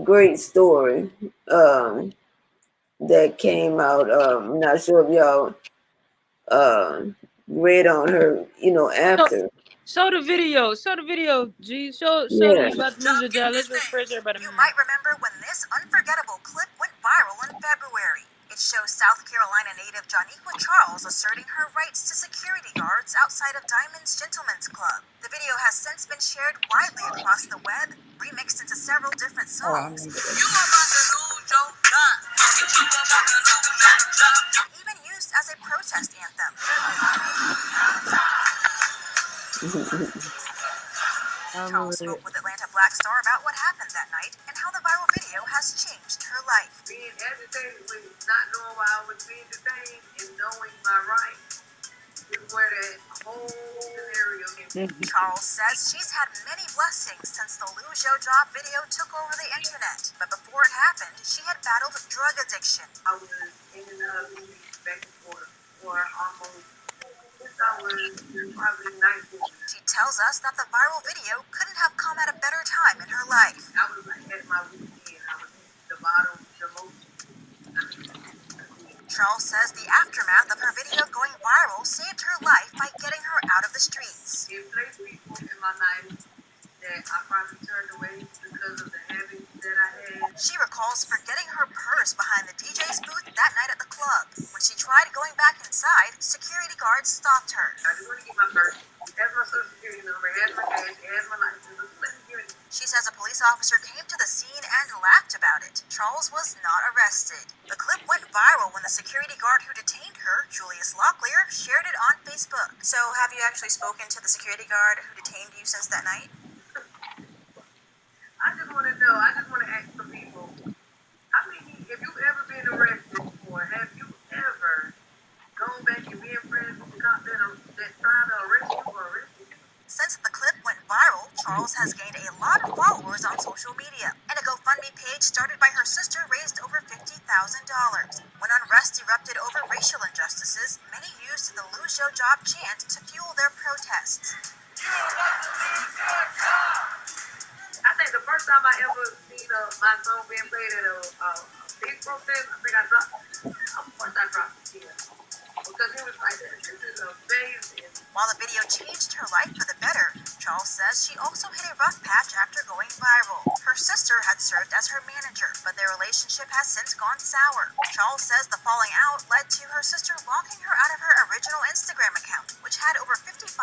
great story that came out. I'm not sure if y'all read on her, you know, So, after. show the video. Show the video. G. Show the Yeah. you about to lose your job. Let's refresh everybody. You might remember when this unforgettable clip went viral in February. It shows South Carolina native Janiqua Charles asserting her rights to security guards outside of Diamond's Gentlemen's Club. The video has since been shared widely across the web, remixed into several different Oh, I songs. remember that. You about to lose your job. You about to lose your job. Even used as a protest anthem. I remember Charles that. spoke with Atlanta Black Star about what happened that night and how the viral video has changed her life. Being agitated with not knowing why I was being detained and knowing my rights is where that whole scenario came. Charles says she's had many blessings since the Lose Your Job video took over the internet. But before it happened, she had battled drug addiction. I was in and out of back and forth for almost since I was probably 19. She tells us that the viral video couldn't have come at a better time in her life. I was at my weekend. I was at the bottom, the most. Charles says the aftermath of her video going viral saved her life by getting her out of the streets. It placed people in my life that I probably turned away because of the habits that I had. She recalls forgetting her purse behind the DJ's booth that night at the club. When she tried going back inside, security guards stopped her. I just want to get my purse. Has my social security number, has my cash, has my license. She says a police officer came to the scene and laughed about it. Charles was not arrested. The clip went viral when the security guard who detained her, Julius Locklear, shared it on Facebook. So have you actually spoken to the security guard who detained you since that night? I just want to know, I just want to ask some people, how many, if you've ever been arrested before, have you ever gone back and been friends with the cop that tried to arrest you or arrested you? Since the clip went viral, Charles has gained a lot of followers on social media, and a GoFundMe page started by her sister raised over $50,000. When unrest erupted over racial injustices, many used the Lose Your Job chant to fuel their protests. I think the first time I ever seen my song being played at a big protest, I think I dropped the tear. Because it was like, this is amazing. While the video changed her life for the better, Charles says she also hit a rough patch after going viral. Her sister had served as her manager, but their relationship has since gone sour. Charles says the falling out led to her sister locking her out of her original Instagram account, which had over 55,000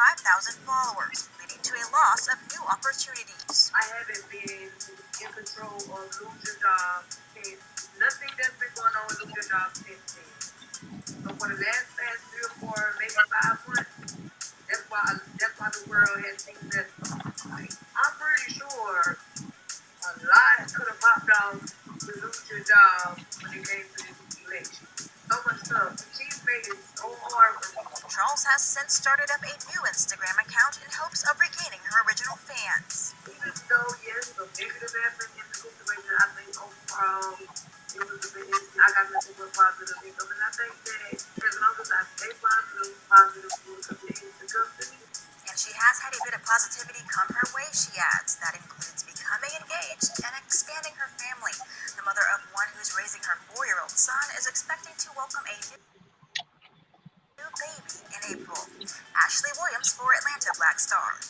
followers, leading to a loss of new opportunities. I haven't been in control of Lose Your Job since. Nothing that's been going on with Lose Your Job since then. So for the last 3 or 4, maybe 5 months, that's why the world has seen that. I'm pretty sure a lot could have popped off to Lose Your Job when it came to this election. So much stuff. She's made it so hard for me. Charles has since started up a new Instagram account in hopes of regaining her original fans. Even though, yes, the niggas positive income. And I think that as long as I stay positive, positive will continue to come to me. And she has had a bit of positivity come her way, she adds. That includes becoming engaged and expanding her family. The mother of one who's raising her 4-year-old son is expecting to welcome a new baby in April. Ashley Williams for Atlanta Black Star.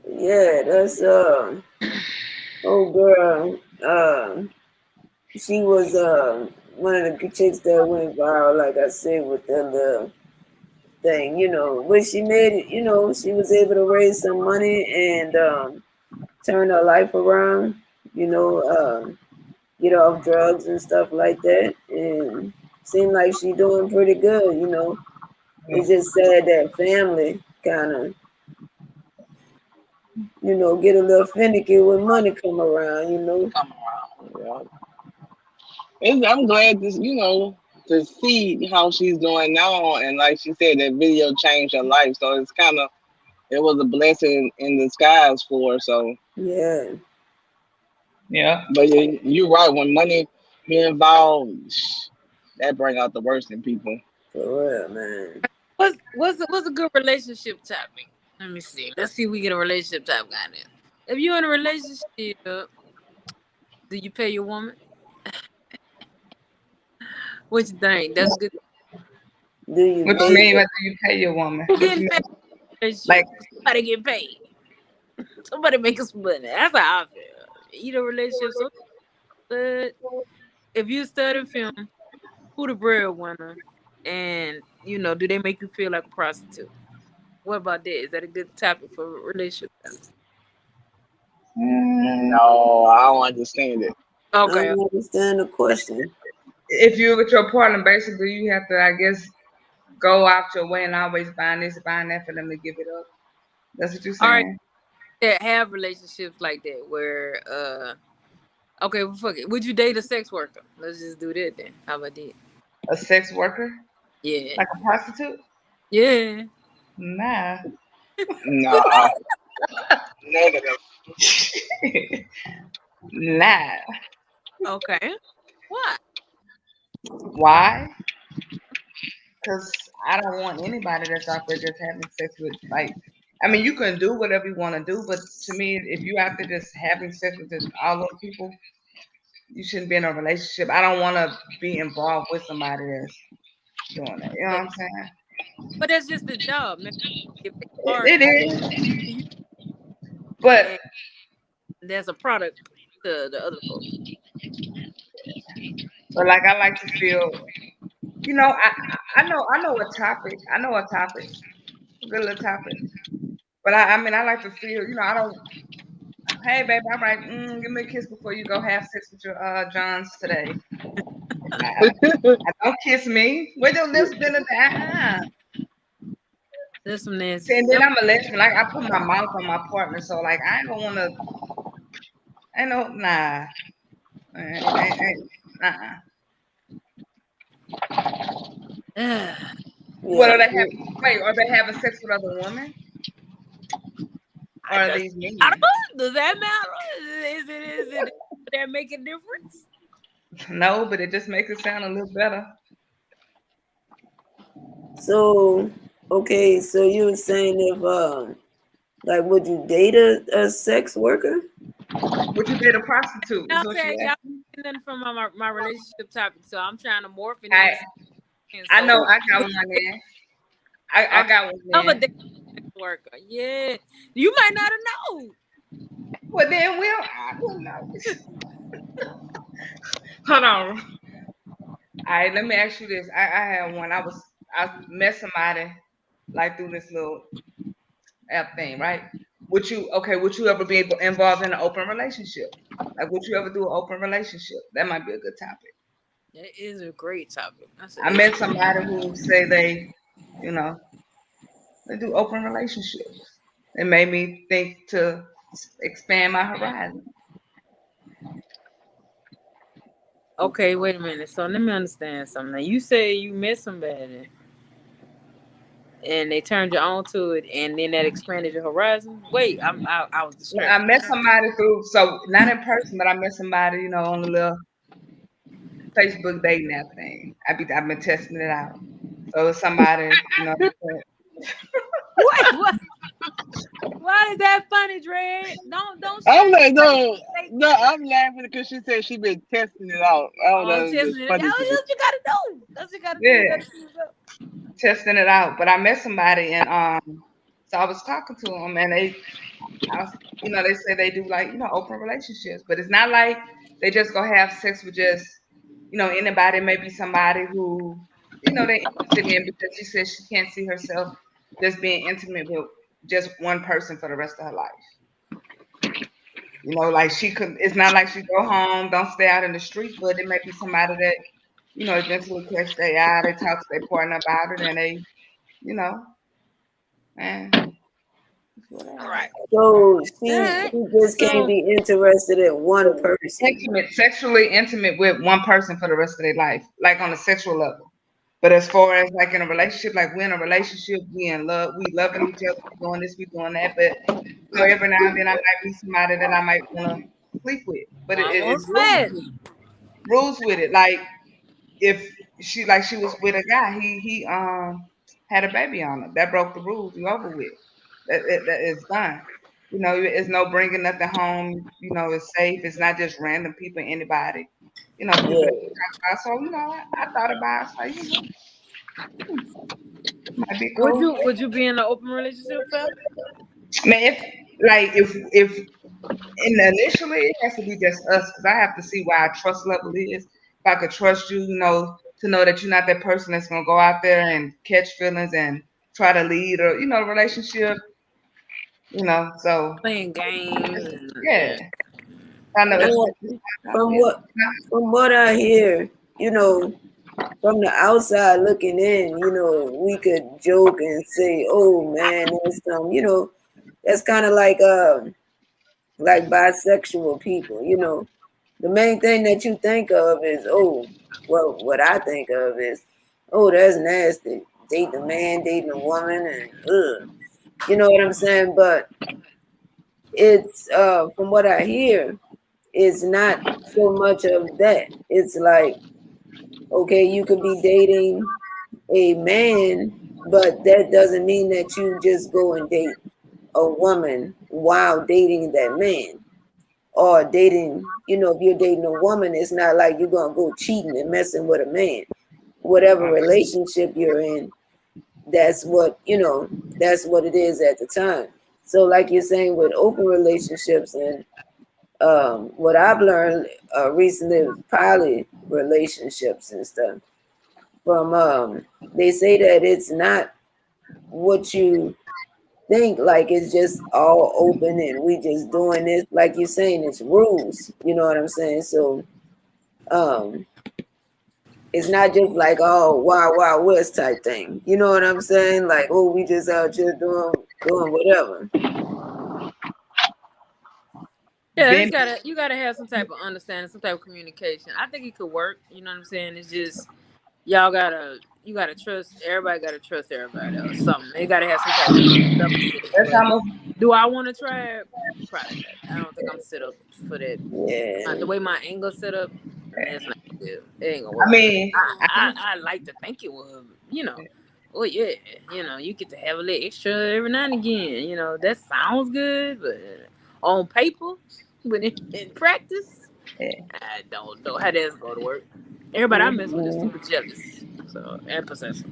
Yeah, that's oh girl. She was one of the chicks that went viral, like I said, with the little thing, but she made it, she was able to raise some money and turn her life around, get off drugs and stuff like that, and seemed like she doing pretty good. It's just sad that family kind of, get a little finicky when money come around. Come around. Yeah. I'm glad to see how she's doing now, and like she said, that video changed her life. So it was a blessing in disguise for her. So Yeah. Yeah. But you're right. When money be involved, that bring out the worst in people. For real, man. What's a good relationship topic? Let me see. Let's see if we get a relationship topic on it. If you're in a relationship, do you pay your woman? What you think? That's good. Do you What you mean? What do you pay your woman? Who What you getting mean? paid? Like Somebody get paid. Somebody make us money. That's how I feel. Either relationship, so but if you study film, who the breadwinner, and do they make you feel like a prostitute? What about that? Is that a good topic for a relationship? No, I don't understand it. I Okay. don't understand the question. if you're with your partner, basically you have to, I guess, go out your way and always buying this, buying that for them to give it up. That's what you're All right. saying. That have relationships like that where okay, well, fuck it. Would you date a sex worker? Let's just do that then. How about that? A sex worker, Yeah. like a prostitute? Yeah. Nah. Nah, negative. Nah. Okay. Why? Why? Because I don't want anybody that's out there just having sex with, like, I mean, you can do whatever you want to do, but to me, if you out there just having sex with just all those people, you shouldn't be in a relationship. I don't want to be involved with somebody that's doing that. You know what I'm saying? But that's just the job, man. If they are It is. But and there's a product to the other folks. like I like to feel, I know a topic. I know a topic. A good little topic. But I mean I like to feel, I don't. Hey baby, all right, give me a kiss before you go have sex with your Johns today. Nah, don't kiss me. Where your lips been at the There's some nasty. See, and then I'm a lesbian. Like I put my mouth on my partner, so like I ain't gonna wanna. Ain't no nah. Nah. What are Yeah. they having? Wait, are they having sex with other women? Or are these men? I don't know. Does that matter? Is it that make a difference? No, but it just makes it sound a little better. So, okay, so you were saying if like would you date a sex worker? Would you date a prostitute? Is Y'all what say you y'all asked? nothing from my relationship topic, so I'm trying to morph it I into. I know I got one in. I got one I'm a in. sex worker. Yeah, you might not have known. Well then I don't know. Hold on. All right, let me ask you this. I had one. I met somebody like through this little app thing, right? Would you ever be involved in an open relationship? Like would you ever do an open relationship? That might be a good topic. That is a great topic. I met somebody who say you know, they do open relationships. It made me think to expand my horizon. Okay, wait a minute. So let me understand something. You say you met somebody and they turned you on to it, and then that expanded your horizon. Wait, I was I distracted. met somebody through, so not in person, but I met somebody, on a little Facebook dating app thing. I've been testing it out. So if somebody, What? Why is that funny, Dred? Don't I'm shame like, the person no, who say, no, I'm laughing because she said she been testing it out. I don't oh, know, it's testing just it. That's funny to me. what you gotta do. That's what you gotta do. You yeah, gotta see what's up. testing it out. But I met somebody and so I was talking to them and I was, they say they do like, open relationships, but it's not like they just go have sex with just, anybody, maybe somebody who, they're interested in because she says she can't see herself just being intimate with just one person for the rest of her life. Like she could, it's not like she go home, don't stay out in the streets, but it may be somebody that, eventually catch their eye, they talk to their partner about it and they, man, All right. So All she right. just can't So be interested in one person. sexually intimate with one person for the rest of their life, like on a sexual level. But as far as like in a relationship, like we're in a relationship, we in love, we loving each other, we doing this, we doing that. But every now and then I might meet somebody that I might want to sleep with. But it's almost fast. rules with it. Like if she was with a guy, he had a baby on her. That broke the rules. You over with. That is done. It's no bringing nothing home. It's safe. It's not just random people, anybody. People that we Yeah. talk about. So I thought about it. So might be Would cool. you be in an open relationship, fam? Man, if initially it has to be just us because I have to see where our trust level is. If I could trust you, to know that you're not that person that's gonna go out there and catch feelings and try to lead or relationship. So Playing games and yeah, I know it's Well, from yeah. what I hear, from the outside looking in, we could joke and say, "Oh man, there's some," that's kind of like bisexual people. The main thing that you think of is, oh, well, what I think of is, oh, that's nasty. Dating a man, dating a woman, and ugh. You know what I'm saying? But it's from what I hear, it's not so much of that. It's like, okay, you could be dating a man, but that doesn't mean that you just go and date a woman while dating that man. Or dating, if you're dating a woman, it's not like you're gonna go cheating and messing with a man. Whatever relationship you're in, that's what it is at the time. So like you're saying with open relationships and what I've learned recently with poly relationships and stuff from they say that it's not what you think, like it's just all open and we just doing this, like you're saying, it's rules, you know what I'm saying? So um it's not just like, oh, wild wild west type thing, you know what I'm saying? Like, oh, we just out here doing whatever. yeah, Then you gotta have some type of understanding, some type of communication. I think it could work. You know what I'm saying? It's just you gotta trust everybody. Gotta trust everybody else. Something they gotta have some type of level to it. that's But almost do I want to try it? Probably not. I don't think I'm set up for that. Yeah. The way my angle set up, it's not good. It ain't gonna I work for me. mean I like to think it would. Oh yeah, you get to have a little extra every now and again. That sounds good, but on paper, but in practice, yeah. I don't know how that's going to work. Everybody I mess with is super jealous, so and possessive.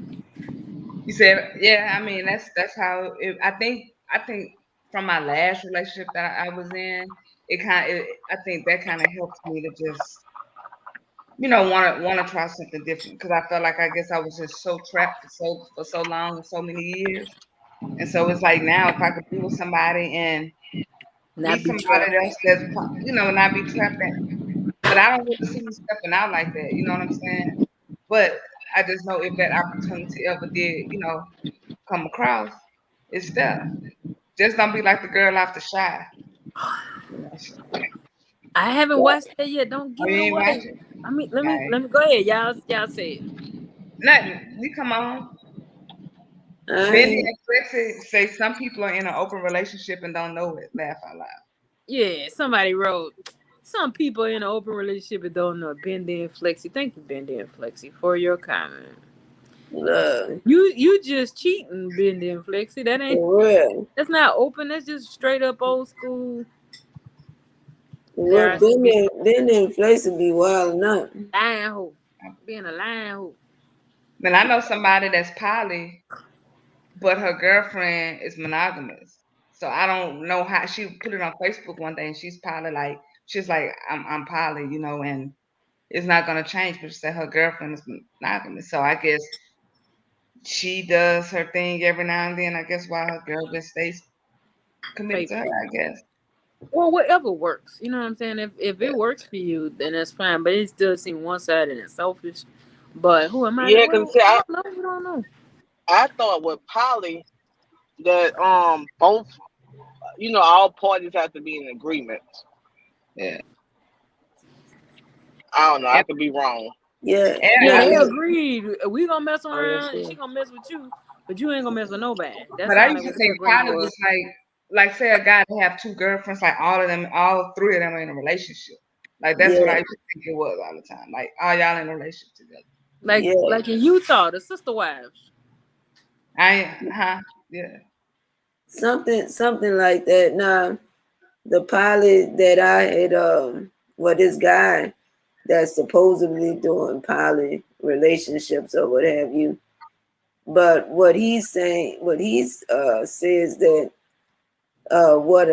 You said, yeah. I mean, that's how I think from my last relationship that I was in, I think that kind of helped me to just want to try something different because I felt like I guess I was just so trapped for so long, so many years, and so it's like now if I could be with somebody and Not meet be somebody trapped. else that's not be trapped in, but I don't really see me stepping out like that. You know what I'm saying? But I just know if that opportunity ever did, come across, it's there. Just don't be like the girl off the shy. You know, I haven't watched that yet. Don't oh, give you it ain't away. watching? I mean, let Right. me go ahead. Y'all say it. Nothing. You come on. Bendy I and Flexi say some people are in an open relationship and don't know it. Laugh out loud. Yeah, somebody wrote. Some people in an open relationship don't know. Bendy and Flexi. Thank you, Bendy and Flexi, for your comment. You just cheating, Bendy and Flexi. That ain't for real. that's not open. That's just straight up old school. What been in place to be wild enough. Lying hoe. Being a lying hoe. Man, I know somebody that's poly, but her girlfriend is monogamous. So I don't know how she put it on Facebook one day, and she's poly, like she's like, I'm poly, you know, and it's not gonna change. But she said her girlfriend is monogamous. So I guess she does her thing every now and then. I guess while her girlfriend stays committed to her, I guess. Well, whatever works. You know what I'm saying? If it works for you, then that's fine. But it still seems one-sided and selfish. But who am I? Yeah, Well, cause I don't know. I thought with poly that both, you know, all parties have to be in agreement. Yeah. I don't know. I could be wrong. Yeah. Yeah, they agreed. We gonna mess around, and she gonna mess with you, but you ain't gonna mess with nobody. That's But I how used to think poly was like say a guy that have two girlfriends, like all three of them are in a relationship. Like that's what I used to think it was all the time. Like all y'all in a relationship together. Like in Utah, the sister wives. Yeah. Something like that. Now, the pilot that I had, this guy that's supposedly doing poly relationships or what have you. But what he's saying, says that what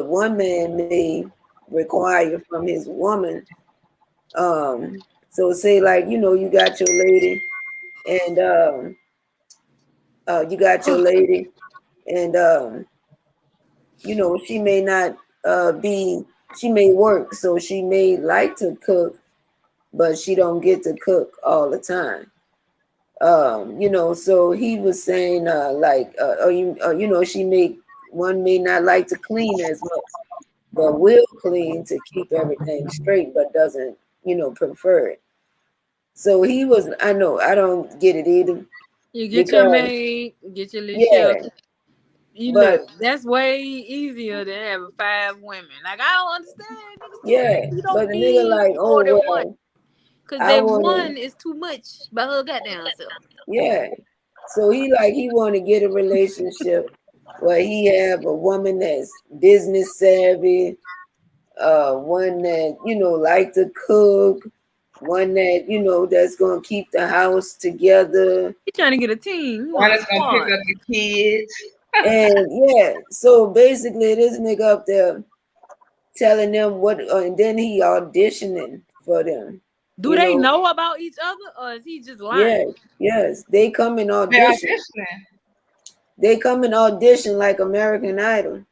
one man may require from his woman. So say like, you know, you got your lady and you know, she may not she may work, so she may like to cook, but she don't get to cook all the time. You know, so he was saying you know, one may not like to clean as much, but will clean to keep everything straight, but doesn't, you know, prefer it. So he was, I know, I don't get it either. You get your maid, get your little chef. You look, that's way easier than having 5 women. Like I don't understand. You don't but the need nigga like, more than one. Cause that one is too much by her goddamn self. Yeah. So he want to get a relationship where he have a woman that's business savvy, one that, you know, like to cook, one that, you know, that's gonna keep the house together. He's trying to get a team. One is gonna pick up the kids. And so basically this nigga up there telling them what, and then he auditioning for them. Do they know about each other, or is he just lying? Yes. They come and audition. They come and audition like American Idol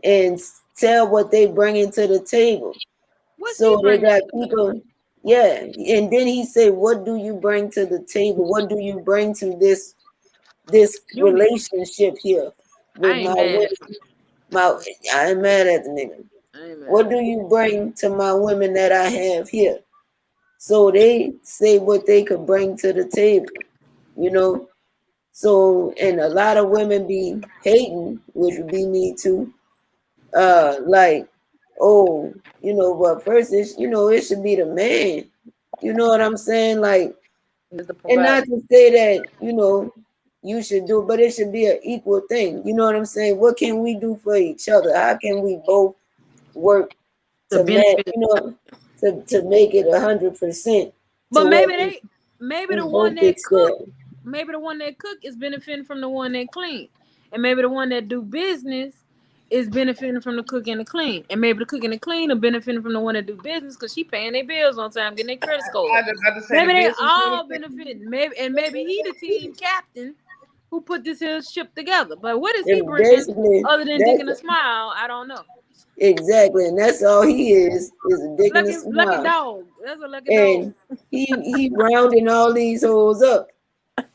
and tell what they bringing to the table. So they got people, and then he said, "What do you bring to the table? What do you bring to this relationship here with my women? I ain't mad at the nigga. What do you bring to my women that I have here?" So they say what they could bring to the table, you know. So, and a lot of women be hating, which would be me too. Like, oh, you know, but first, you know, it should be the man. You know what I'm saying? Like, and not to say that, you know, you should do, but it should be an equal thing. You know what I'm saying? What can we do for each other? How can we both work to match, you know, to make it 100%? But maybe the one that cook, maybe the one that cook is benefiting from the one that clean, and maybe the one that do business is benefiting from the cook and the clean, and maybe the cook and the clean are benefiting from the one that do business because she paying their bills on time, getting their credit score. Maybe they all benefiting. Maybe he the team captain who put this here ship together. But what is he bringing other than dick and a smile? I don't know. Exactly, and that's all he is a dick and a smile. Lucky dog. That's a lucky dog. he rounding all these hoes up.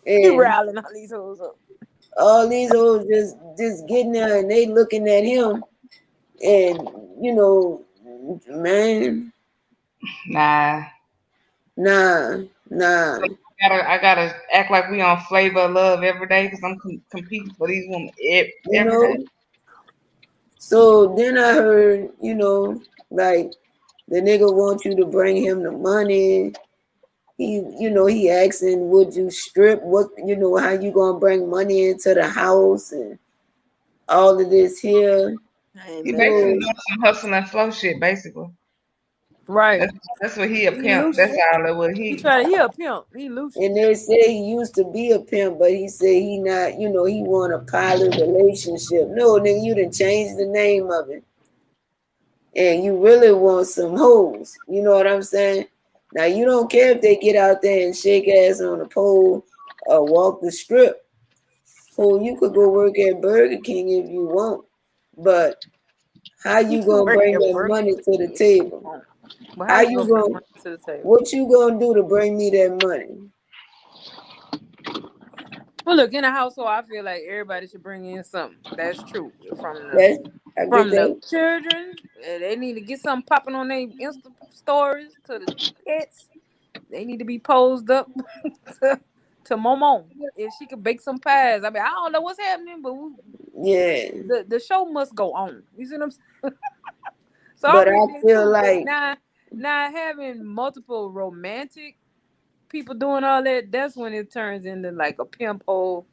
He rounding all these hoes up. All these hoes just getting there and they looking at him, and you know, man, nah. I gotta act like we on Flavor of Love every day because I'm competing for these women every day. So then I heard, you know, like The nigga wants you to bring him the money. He asking, would you strip? What, how you gonna bring money into the house and all of this here. He basically doing some hustle and flow shit, basically. Right. That's what he a pimp. That's all it was. He a pimp. He loose. And they say he used to be a pimp, but he said he not, he want a pilot relationship. No, nigga, you done changed the name of it. And you really want some hoes. You know what I'm saying? Now, you don't care if they get out there and shake ass on a pole or walk the strip. Fool, you could go work at Burger King if you want. But how you gonna bring that money to the table? How you gonna to the table? What you gonna do to bring me that money? Well, look, in a household, I feel like everybody should bring in something. That's true. From the children, they need to get something popping on their Insta stories. To the pets, they need to be posed up. to Momo, if she could bake some pies. I mean, I don't know what's happening, but the show must go on. You see what I'm saying? So but I feel like now having multiple romantic people doing all that, that's when it turns into like a pimp hole.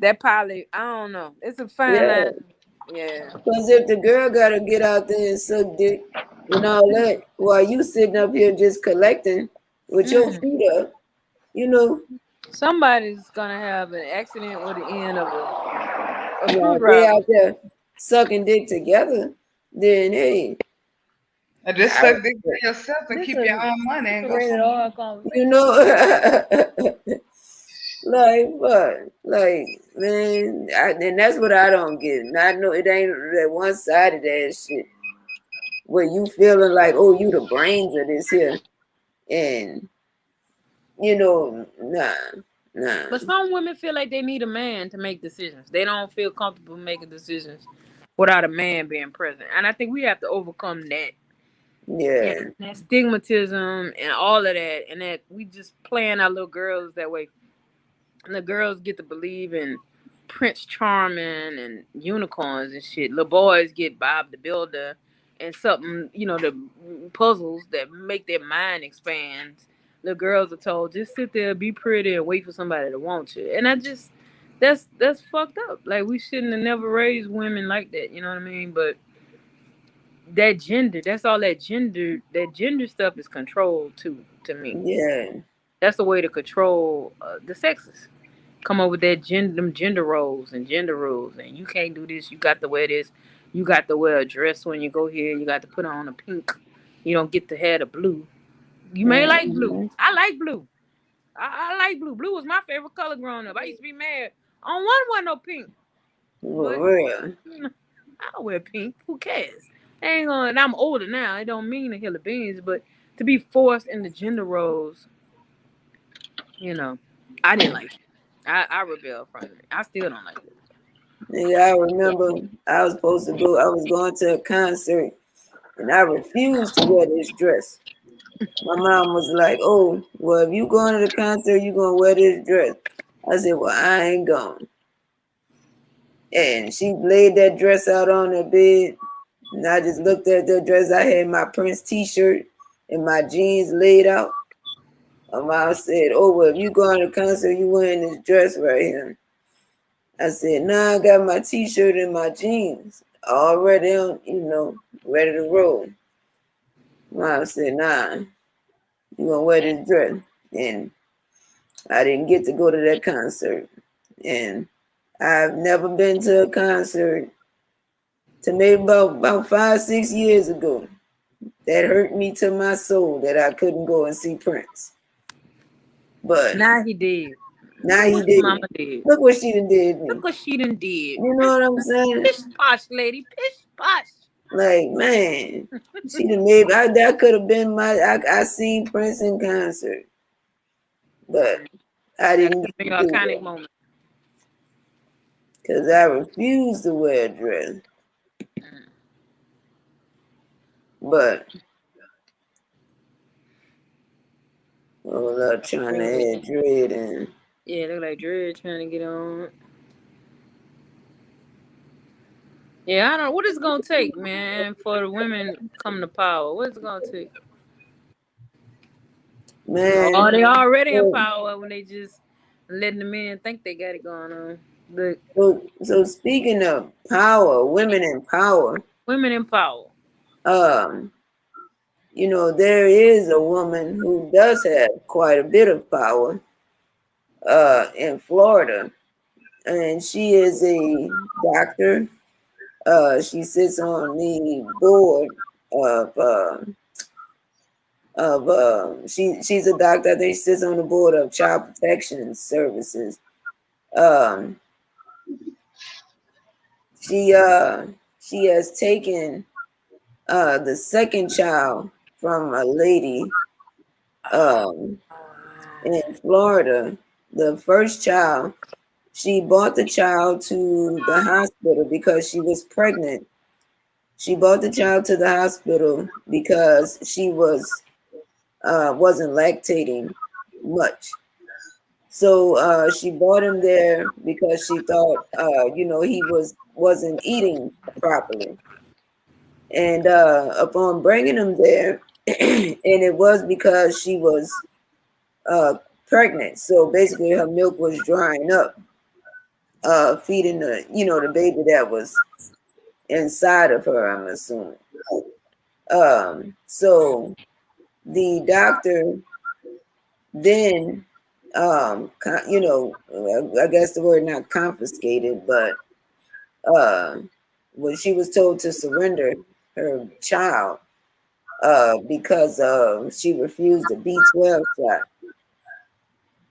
That probably, I don't know. It's a fine line. Yeah. Because if the girl gotta get out there and suck dick and all that, while you sitting up here just collecting with your feet up, somebody's gonna have an accident or the end of a screwdriver. They out there sucking dick together, then hey. Just suck dick for yourself and keep your own money and like what? Like, man, and that's what I don't get. I know it ain't that one side of that shit where you feeling like, oh, you the brains of this here, and nah. But some women feel like they need a man to make decisions. They don't feel comfortable making decisions without a man being present, and I think we have to overcome that. Yeah. And that stigmatism and all of that, and that we just playing our little girls that way. And the girls get to believe in Prince Charming and unicorns and shit. Little boys get Bob the Builder and something, the puzzles that make their mind expand. The girls are told, just sit there, be pretty, and wait for somebody to want you. And that's fucked up. Like, we shouldn't have never raised women like that. You know what I mean? But that gender, that's all that gender stuff is controlled too, to me. Yeah. That's the way to control the sexes. Come up with that gender roles and gender rules, and you can't do this. You got to wear this. You got to wear a dress when you go here. You got to put on a pink. You don't get to have the blue. You may like blue. I like blue. I like blue. Blue was my favorite color growing up. I used to be mad. I don't want no pink. But, I'll wear pink. Who cares? And I'm older now. It don't mean a hill of beans, but to be forced into gender roles, I didn't like it. I rebelled from it. I still don't like it. Yeah, I remember I was going to a concert and I refused to wear this dress. My mom was like, oh, well, if you going to the concert, you going to wear this dress. I said, well, I ain't going. And she laid that dress out on the bed. And I just looked at the dress. I had my Prince t-shirt and my jeans laid out. My mom said, oh, well, if you going to the concert, you wearing this dress right here. I said, nah, I got my t-shirt and my jeans already on, ready to roll. Mom said, nah, you gonna wear this dress. And I didn't get to go to that concert. And I've never been to a concert to maybe about 5-6 years ago. That hurt me to my soul that I couldn't go and see Prince. But now he did. Now he did. Mama did. Look what she done did. Look what she done did. You know what I'm saying? Pish posh, lady. Pish posh. Like, man, she done made. That could have been I seen Prince in concert, but I didn't get to do iconic moment because I refused to wear a dress. But I'm trying to add dread in. Yeah, look like dread trying to get on. Yeah, I don't know what it's gonna take, man, for the women come to power. What is it gonna take? Oh, Man. they already in So, power when they just letting the men think they got it going on. Look, so speaking of power, women in power, women in power. um, there is a woman who does have quite a bit of power, in Florida, and she is a doctor. She sits on the board of she's a doctor. I think she sits on the board of Child Protection Services. Um, she she has taken the second child from a lady um in Florida. The first child, she brought the child to the hospital because she was pregnant. She brought the child to the hospital because she wasn't lactating much. So she brought him there because she thought, he wasn't eating properly. And upon bringing him there, and it was because she was uh, pregnant. So basically, her milk was drying up, feeding the baby that was inside of her. I'm assuming. So the doctor then, I guess the word not confiscated, but when she was told to surrender her child because she refused a B12 shot.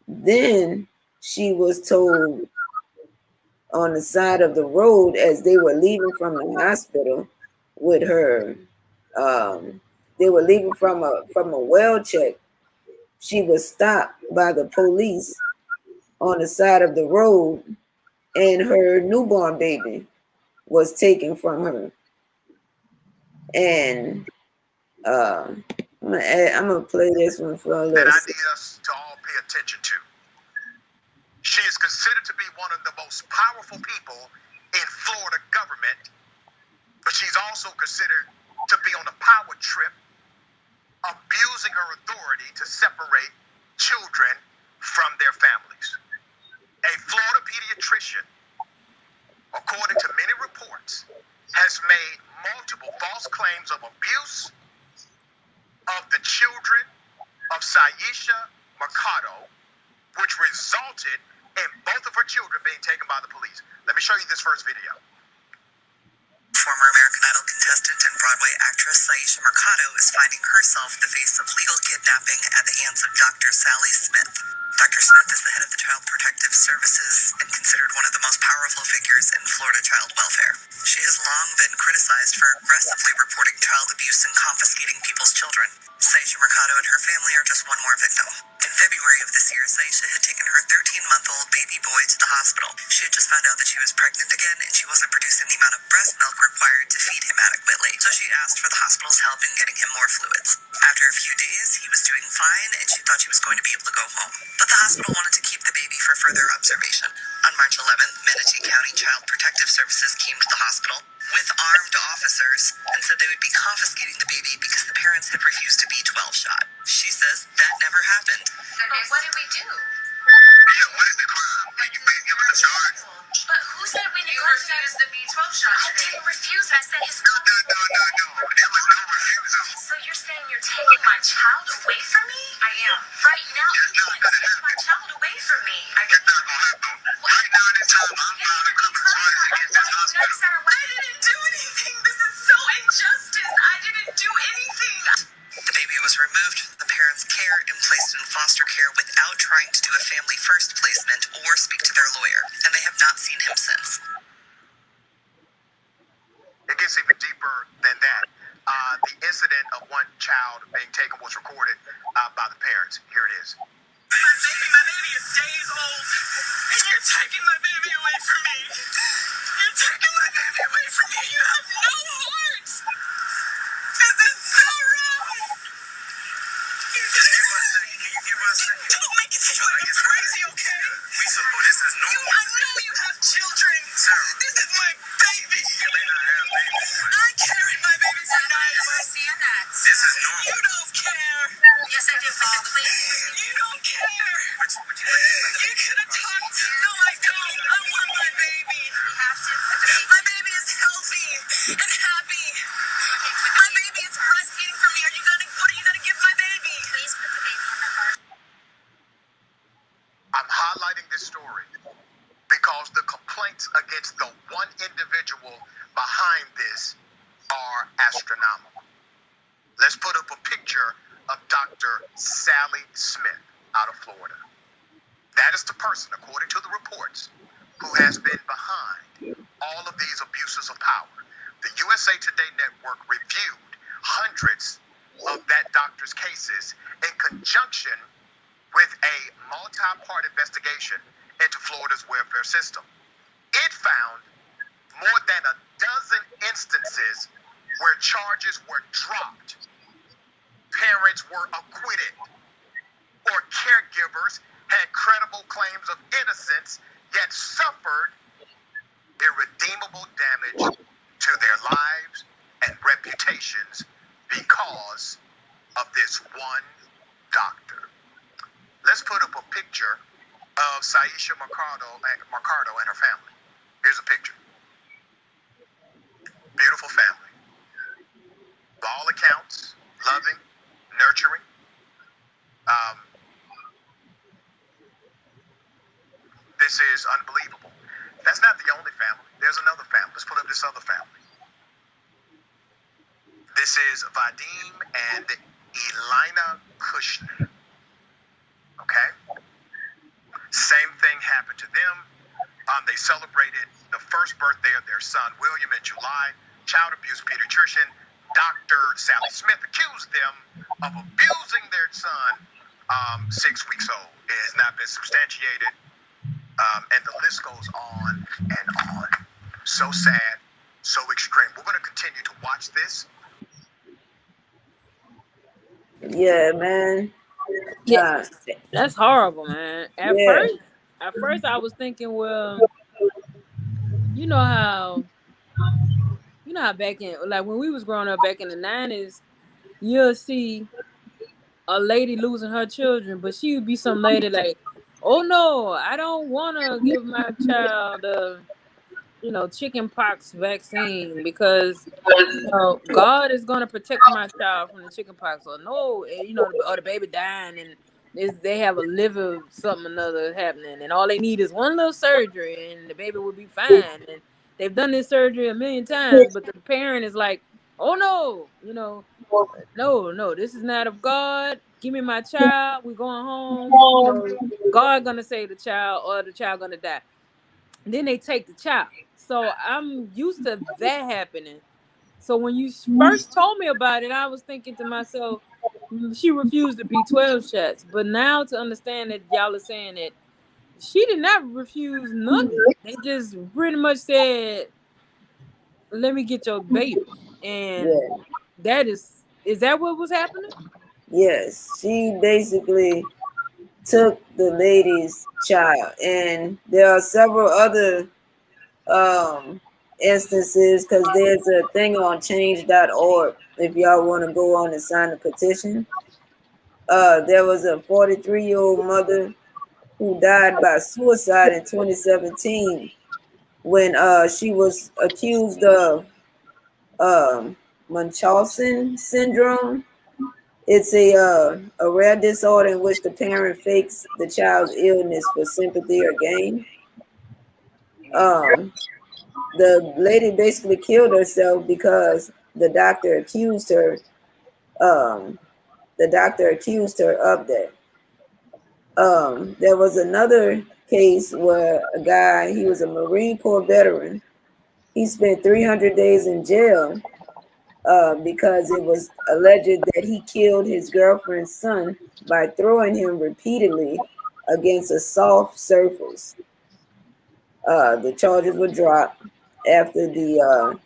Then she was told on the side of the road as they were leaving from the hospital with her. Um, they were leaving from a well check. She was stopped by the police on the side of the road, and her newborn baby was taken from her. And I'm gonna play this one for a little. That I need us to all pay attention to. She is considered to be one of the most powerful people in Florida government, but she's also considered to be on a power trip, abusing her authority to separate children from their families. A Florida pediatrician, according to many reports, has made multiple false claims of abuse of the children of Saisha Mercado, which resulted in both of her children being taken by the police. Let me show you this first video. Former American Idol contestant and Broadway actress Saisha Mercado is finding herself in the face of legal kidnapping at the hands of Dr. Sally Smith. Dr. Smith is the head of the Child Protective Services and considered one of the most powerful figures in Florida child welfare. She has long been criticized for aggressively reporting child abuse and confiscating people's children. Saisha Mercado and her family are just one more victim. In February of this year, Saisha had taken her 13-month-old baby boy to the hospital. She had just found out that she was pregnant again and she wasn't producing the amount of breast milk required to feed him adequately, so she asked for the hospital's help in getting him more fluids. After a few days, he was doing fine and she thought she was going to be able to go home. But the hospital wanted to keep the baby for further observation. On March 11th, Manatee County Child Protective Services came to the hospital with armed officers and said they would be confiscating the baby because the parents had refused a B12 shot. She says that never happened. But what did we do? Yeah, what is the crime? Can you give us a charge? But who said we neglected? You refused the B12 shot today. I didn't refuse. I said his No. There was no refusal. So you're saying you're taking my child away from me? I am. Right now, It's you not can't gonna take my happen. child away from me. It's not gonna happen. Right now, this time, I'm filing criminal charges against this hospital. I didn't do anything. This is so injustice. I didn't do anything. The baby was removed from the parents' care and placed in foster care without trying to do a family first placement or speak to their lawyer, and they have not seen him since. It gets even deeper than that. The incident of one child being taken was recorded by the parents. Here it is. My baby is days old, and you're taking my baby away from me. You're taking my baby away from me. You have no heart. This is so wrong. Just give us a second. Can you give us a second? Don't make it seem like I'm crazy, okay? We suppose this is normal. I know you have children. Sir. This is my baby. You may not this story because the complaints against the one individual behind this are astronomical. Let's put up a picture of Dr. Sally Smith out of Florida. That is the person, according to the reports, who has been behind all of these abuses of power. The USA Today Network reviewed hundreds of that doctor's cases in conjunction with a multi-part investigation into Florida's welfare system. It found more than a dozen instances where charges were dropped, parents were acquitted, or caregivers had credible claims of innocence, yet suffered irredeemable damage to their lives and reputations because of this one doctor. Let's put up a picture of Saisha Mercado and her family. Here's a picture. Beautiful family. By all accounts, loving, nurturing. This is unbelievable. That's not the only family. There's another family. Let's put up this other family. This is Vadim and Elina Kushner. Okay? Same thing happened to them. They celebrated the first birthday of their son, William, in July. Child abuse pediatrician Dr. Sally Smith accused them of abusing their son, 6 weeks old. It has not been substantiated, and the list goes on and on. So sad, so extreme. We're going to continue to watch this. Yeah, man. Yeah, that's horrible, man. At first I was thinking, well, you know how back in, like, when we was growing up back in the 90s, you'll see a lady losing her children, but she would be some lady like, oh no, I don't want to give my child a chicken pox vaccine because God is going to protect my child from the chicken pox, or no, or the baby dying and they have a liver something or another happening, and all they need is one little surgery and the baby will be fine. And they've done this surgery a million times, but the parent is like, oh no, no, this is not of God. Give me my child. We're going home. God gonna save the child, or the child gonna die. And then they take the child. So I'm used to that happening. So when you first told me about it, I was thinking to myself, she refused the B12 shots. But now to understand that y'all are saying that she did not refuse nothing. They just pretty much said, let me get your baby. And that is that what was happening? Yes, she basically took the lady's child, and there are several other instances, because there's a thing on change.org if y'all want to go on and sign the petition. There was a 43-year-old mother who died by suicide in 2017 when she was accused of Munchausen syndrome. It's a rare disorder in which the parent fakes the child's illness for sympathy or gain. The lady basically killed herself because the doctor accused her. The doctor accused her of that. There was another case where a guy, he was a Marine Corps veteran. He spent 300 days in jail because it was alleged that he killed his girlfriend's son by throwing him repeatedly against a soft surface. The charges were dropped after the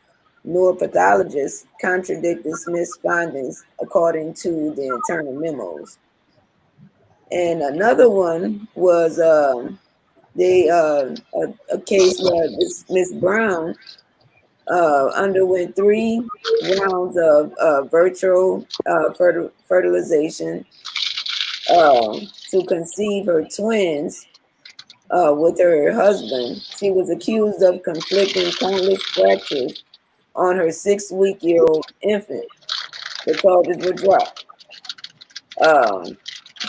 neuropathologist contradicted Smith's findings according to the internal memos. And another one was a case where this Miss Brown underwent 3 rounds of virtual fertilization to conceive her twins with her husband. She was accused of conflicting countless fractures on her 6-week-old infant. The charges were dropped.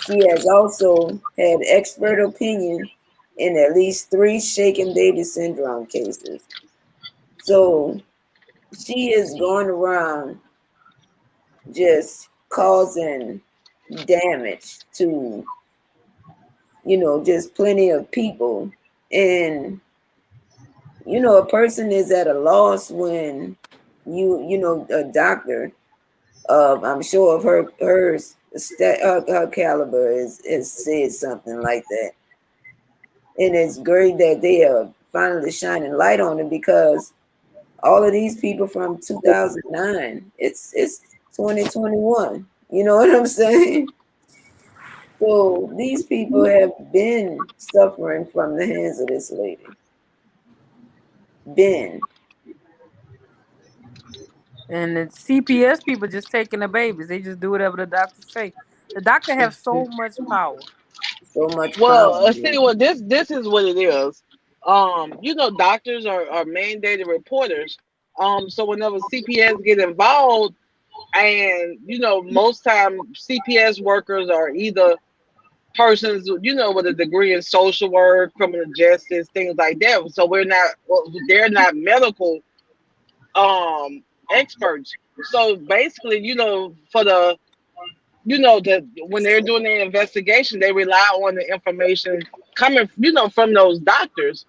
She has also had expert opinion in at least 3 shaken baby syndrome cases. So she is going around just causing damage to, just plenty of people. And, a person is at a loss when a doctor, I'm sure of her caliber is said something like that. And it's great that they are finally shining light on it, because all of these people from 2009, it's 2021. You know what I'm saying? So these people have been suffering from the hands of this lady. Been. And the CPS people just taking the babies. They just do whatever the doctor say. The doctor have so much power. So much Well, power. see, well, this is what it is. Doctors are mandated reporters. So whenever CPS get involved, and most time CPS workers are either persons with a degree in social work, criminal justice, things like that. So they're not medical experts. So basically, for the when they're doing their investigation, they rely on the information coming from those doctors.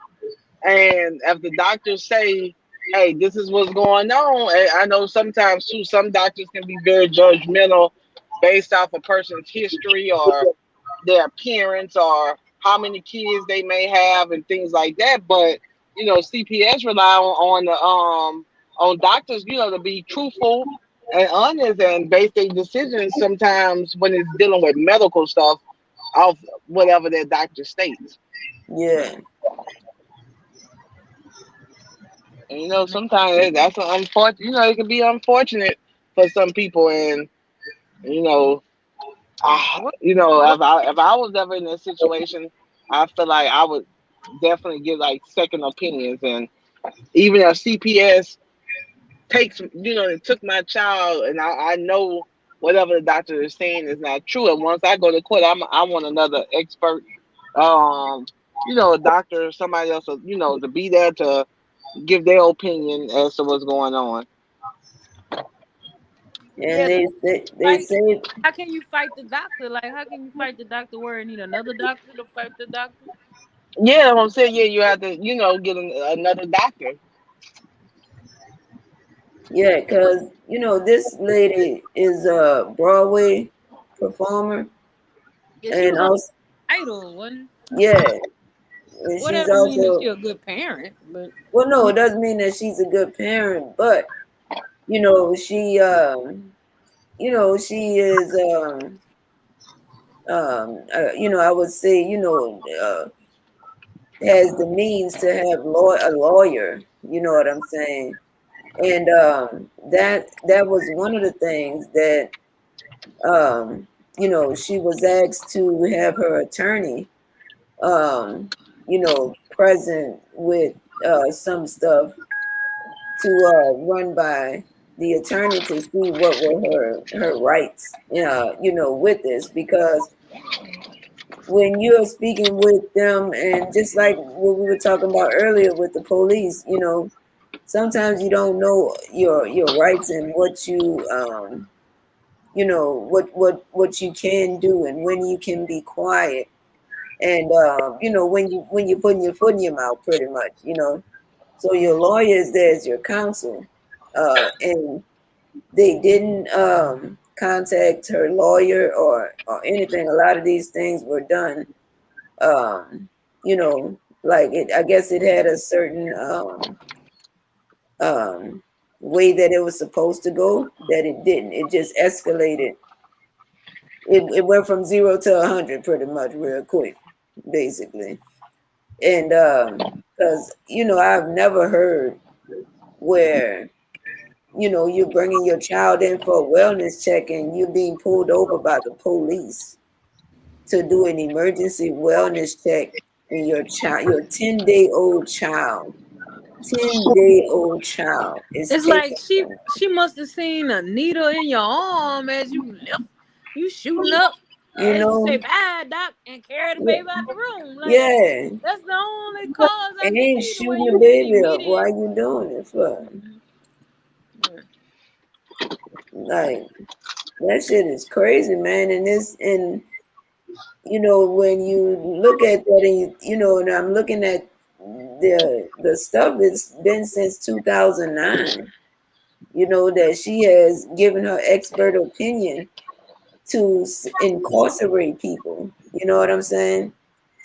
And if the doctors say, hey, this is what's going on, and I know sometimes too some doctors can be very judgmental based off a person's history or their appearance or how many kids they may have and things like that. But CPS rely on doctors, to be truthful and honest and base their decisions sometimes when it's dealing with medical stuff off whatever their doctor states. Yeah. And sometimes that's an unfortunate. It can be unfortunate for some people, and What? if I was ever in that situation, I feel like I would definitely get like second opinions. And even if CPS it took my child, and I know whatever the doctor is saying is not true. And once I go to court, I want another expert, a doctor or somebody else, to be there to give their opinion as to what's going on. And Yes. they say, How can you fight the doctor? Like, how can you fight the doctor where you need another doctor to fight the doctor? Yeah, I'm saying, yeah, you have to, get another doctor. yeah, because this lady is a Broadway performer, Yeah, she and was on also, Idol, wasn't? yeah, and Well, she's that don't mean that also, she a good parent, but well, no, it doesn't mean that she's a good parent, but she is I would say, has the means to have a lawyer. You know what I'm saying? And that was one of the things that she was asked to have her attorney present with some stuff to run by the attorney to see what were her rights with this, because when you're speaking with them, and just like what we were talking about earlier with the police, sometimes you don't know your rights and what you what you can do and when you can be quiet, and when you're putting your foot in your mouth, pretty much. So your lawyer is there as your counsel, and they didn't contact her lawyer or anything. A lot of these things were done, like I guess it had a certain way that it was supposed to go, that it didn't. It just escalated. It went from 0 to 100 pretty much real quick, basically. And because I've never heard where you're bringing your child in for a wellness check and you're being pulled over by the police to do an emergency wellness check, and your 10-day-old child, 10-day-old child is it's like taken. she must have seen a needle in your arm as you left. You shooting up. You And just say know? bye, doc, and carry the baby out the room. Like Yeah. that's the only cause I And can ain't see the way shooting the you get baby up. Why immediate. you doing it for? Like that shit is crazy, man. And this and you know, when you look at that and you know, and I'm looking at the stuff that's been since 2009, you know, that she has given her expert opinion to incarcerate people. You know what I'm saying?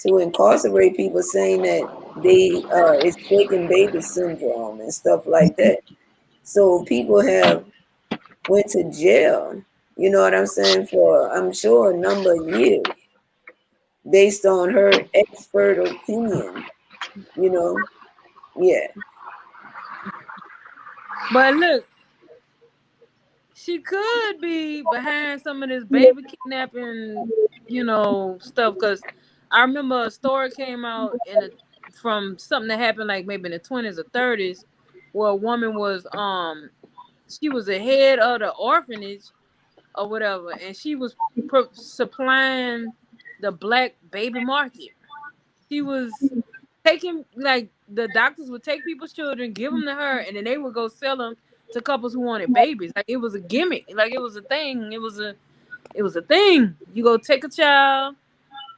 To incarcerate people, saying that they it's shaken baby syndrome and stuff like that. So people have went to jail. You know what I'm saying, for I'm sure a number of years based on her expert opinion. You know, yeah, But look, she could be behind some of this baby kidnapping, stuff. Because I remember a story came out from something that happened like maybe in the 20s or 30s, where a woman was she was the head of the orphanage or whatever, and she was supplying the black baby market. She was taking, like, the doctors would take people's children, give them to her, and then they would go sell them to couples who wanted babies. Like it was a gimmick, like it was a thing. It was a thing. You go take a child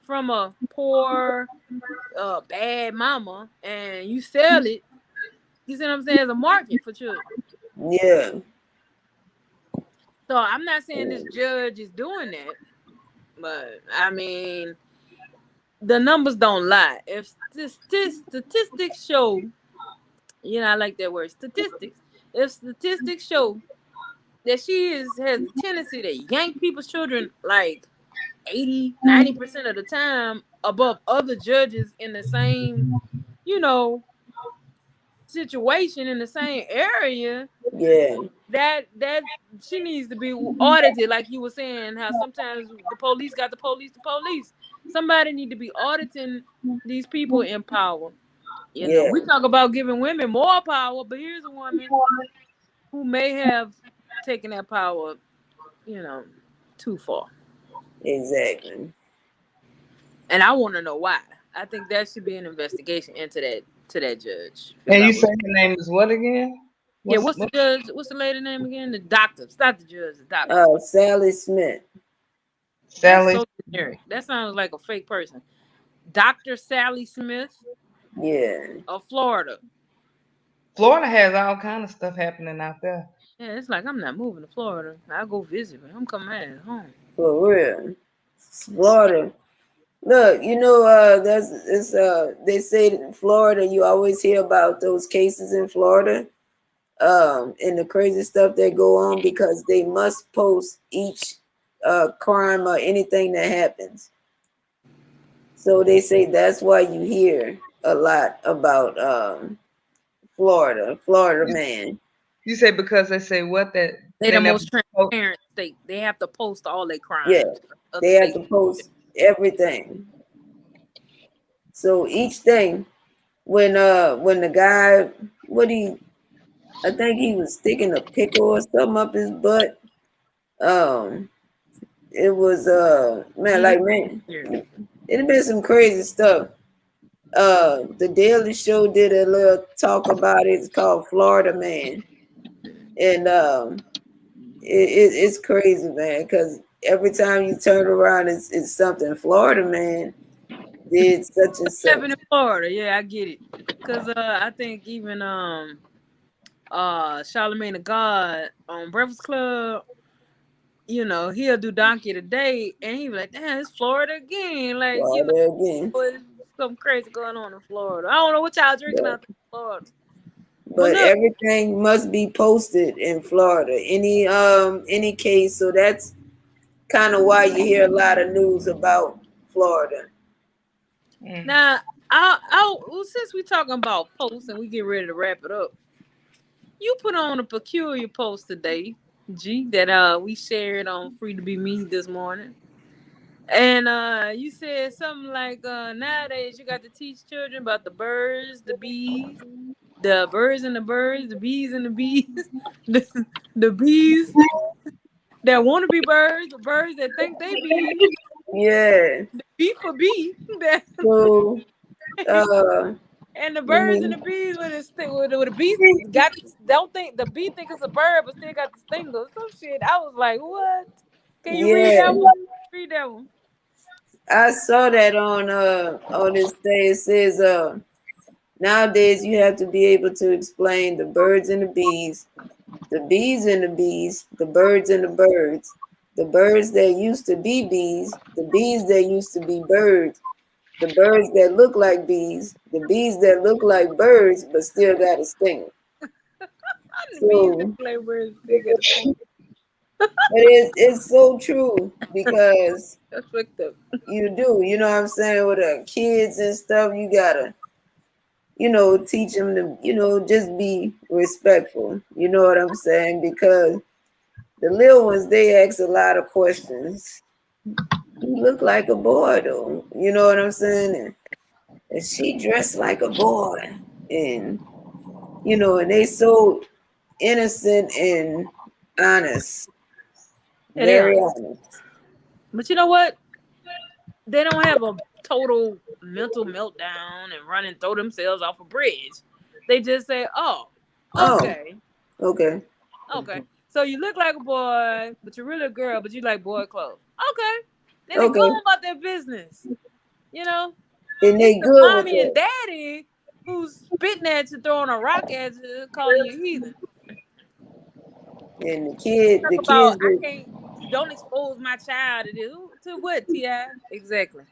from a poor, bad mama, and you sell it. You see what I'm saying? As a market for children. yeah, So I'm not saying this judge is doing that, but I mean the numbers don't lie. If statistics show, I like that word, statistics. If statistics show that has a tendency to yank people's children like 80-90% of the time above other judges in the same, you know, situation in the same area, yeah, that she needs to be audited, like you were saying, how sometimes the police. Somebody need to be auditing these people in power. yeah, We talk about giving women more power, but here's a woman who may have taken that power, you know, too far. exactly. And I want to know why. I think there should be an investigation into that, to that judge. And Figure you out say what. her name is what again? Yeah, What's what's the what? judge? What's the lady name again? The doctor. It's not the judge. The doctor. Sally Smith. That's Sally? so generic. That sounds like a fake person. Dr. Sally Smith Yeah, of Florida. Florida has all kind of stuff happening out there. Yeah, it's like I'm not moving to Florida. I'll go visit, but I'm coming back home. for real. Florida. Look, you know, that's it's they say that in Florida you always hear about those cases in Florida, and the crazy stuff that go on because they must post each crime or anything that happens. So they say that's why you hear a lot about Florida You, man. you say because they say what that They they the never. most Oh, transparent state. They have to post all their Yeah, crimes. Other they have states. to post everything. So each thing when the guy what he I think he was sticking a pickle or something up his butt. Um, it was man, Yeah. like man, it been some crazy stuff. The Daily Show did a little talk about it. It's called Florida Man, and it's crazy, man. Because every time you turn around, it's something. Florida Man did such and such. Happened in Florida. Yeah, I get it. Cause I think even Charlamagne the God on Breakfast Club, he'll do Donkey today, and he be like, "Damn, it's Florida again." Like, Florida again, it's something crazy going on in Florida. I don't know what y'all drinking but out there in Florida. But but look, everything must be posted in Florida. Any case, so that's kind of why you hear a lot of news about Florida. mm. now, well, since we talking about posts and we get ready to wrap it up, you put on a peculiar post today, G, that we shared on Free to Be Me this morning. And you said something like, nowadays you got to teach children about the birds, the bees, the birds and the birds, the bees and the bees, the bees that want to be birds, the birds that think they bees. Yeah. B for B. So And the let birds and me the bees with the bees got don't think the bee think it's a bird but still got the stingers. Some shit. I was like, what? Can you read that yeah. one? Read that one. I saw that on this day. It says nowadays you have to be able to explain the birds and the bees and the bees, the birds and the birds that used to be bees, the bees that used to be birds, the birds that look like bees, the bees that look like birds but still got a stinger. The bees that So, play birds still got the sting. but it's so true because That's fucked up. you do, you know what I'm saying, with the kids and stuff, you gotta, teach them to, just be respectful. You know what I'm saying? Because the little ones, they ask a lot of questions. You look like a boy, though. You know what I'm saying? And she dressed like a boy, and and they so innocent and honest, Yeah, they very honest. honest. But you know what? They don't have a total mental meltdown and run and throw themselves off a bridge. They just say, "Oh, Oh, okay, okay, okay." So you look like a boy, but you're really a girl, but you like boy clothes. Okay. Then they go okay, on about their business. You know, and it's they the good with mommy and that. daddy who's spitting at you, throwing a rock at you, calling you heathen. And the Talk about kids, I can't. Don't expose my child to this. To what, Ti? Exactly.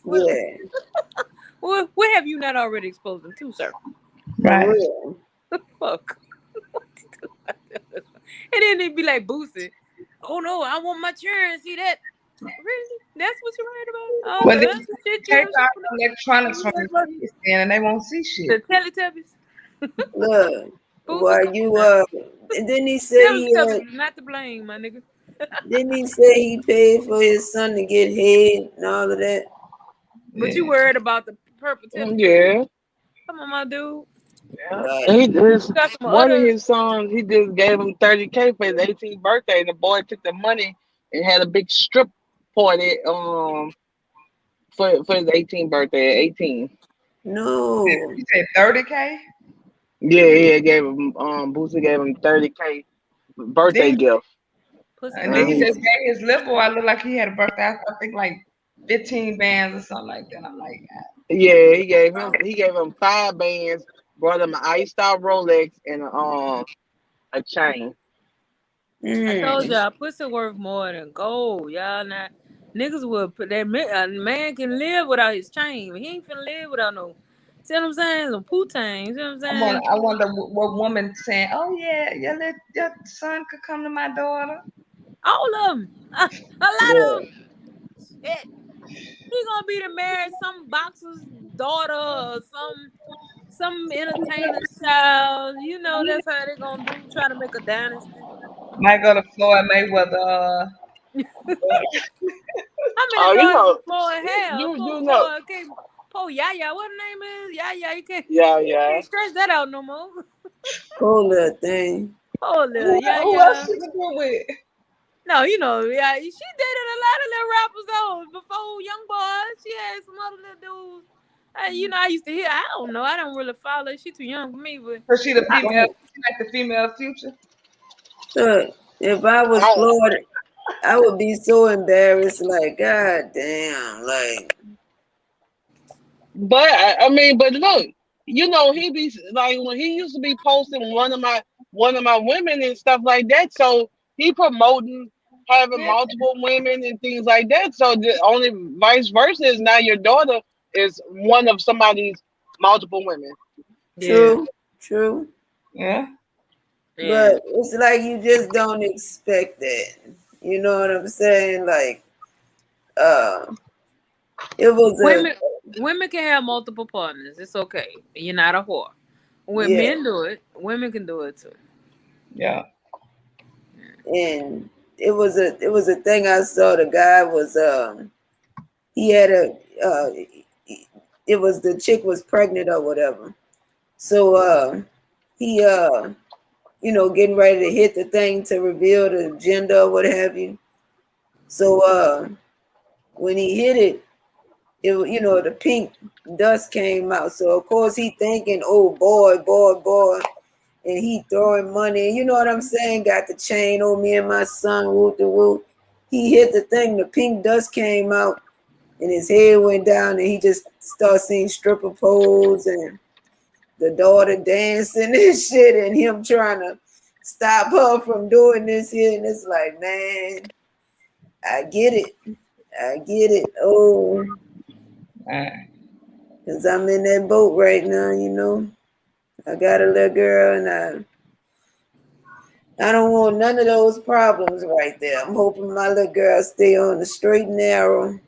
What, yeah, what have you not already exposed them to, sir? for Right. real. Fuck. And then they'd be like, Boosie, oh no, I want my children to see that. Really? That's what you're worried about? Oh, Well, okay, then that's the shit take you're out the electronics from the kids, then, and they won't see shit. the Teletubbies. Look, Boosie, while come you on now. and then he said Teletubbies is not to blame, my nigga. didn't he say he paid for his son to get head and all of that? But you Yeah. worried about the purple Teletubbies. Yeah. Come on, my dude. Yeah. Right. And You got some one of other. his sons, he just gave him 30K for his 18th birthday, and the boy took the money and had a big strip party for his 18th birthday at 18. No. You said 30K? Yeah, yeah, gave him Boosie gave him 30K birthday Then gift. Pussy and then And he power. he just gave his little boy. I look like he had a birthday. I think like 15 bands or something like that. I'm like, yeah, he gave him 5 bands, brought him an iced out Rolex and a chain. I told Mm. y'all, pussy worth more than gold. Y'all not niggas will put that man. A man can live without his chain, but he ain't finna live without no. See what I'm saying? Some poo-tang. See what I'm saying? I wonder what woman saying, "Oh yeah, your son could come to my daughter." All of them. A lot of Yeah. them. Shit. He gonna be the married some boxer's daughter or some entertainer's child. You know that's how they gonna do. Try to make a dynasty. Might go to Floyd Mayweather. How many Oh, daughters does Floyd have? Poor you know, Floyd can't. Poor Yaya, what her name is? Yaya, yeah, you yeah. can't stretch that out no more. Cool little thing. Poor little Who else Yaya. she could do with? No, you know, yeah, she dated a lot of little rappers though. Before Young Boy, she had some other little dudes. I used to hear. I don't know. I don't really follow. She too young for me, but Cause she the I, female, she like the female future. Look, if I was I, Florida, I would be so embarrassed. Like, God damn, like, but I mean, but look, he be like when he used to be posting one of my women and stuff like that. So he promoting having Yeah. multiple women and things like that. So the only vice versa is now your daughter is one of somebody's multiple women. yeah, true, true. Yeah. yeah. But it's like you just don't expect that. You know what I'm saying? Like, uh, it was Women, women can have multiple partners. It's okay. You're not a whore. When yeah, men do it, women can do it too. Yeah. and it was a thing I saw. The guy was he had it was the chick was pregnant or whatever. So he getting ready to hit the thing to reveal the gender or what have you. So when he hit it, the pink dust came out. So of course he thinking, oh boy, and he throwing money. You know what I'm saying? Got the chain on me and my son. Whoop the whoop. He hit the thing. The pink dust came out, and his head went down, and he just started seeing stripper poles and the daughter dancing and shit, and him trying to stop her from doing this here. And it's like, man, I get it. Oh, because I'm in that boat right now, I got a little girl, and I don't want none of those problems right there. I'm hoping my little girl stay on the straight and narrow.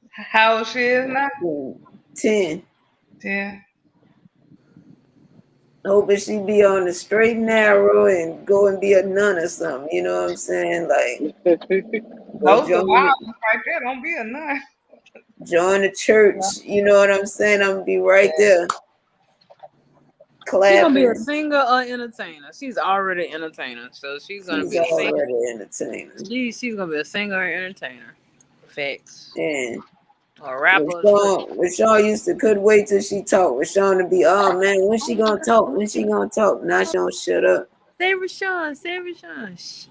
How old she is now? 10. 10. Hoping she be on the straight and narrow and go and be a nun or something. You know what I'm saying? Like, Those are wild right there. Don't be a nun. Join the church. You know what I'm saying? I'm gonna be right there. Clapping. She's gonna be a singer or entertainer. She's already an entertainer, so she's gonna be a singer. Entertainer. She's gonna be a singer or entertainer. Facts. And or rapper. Rashawn couldn't wait till she talked. Rashawn to be, oh man, when she gonna talk? Now she don't shut up. Say Rashawn.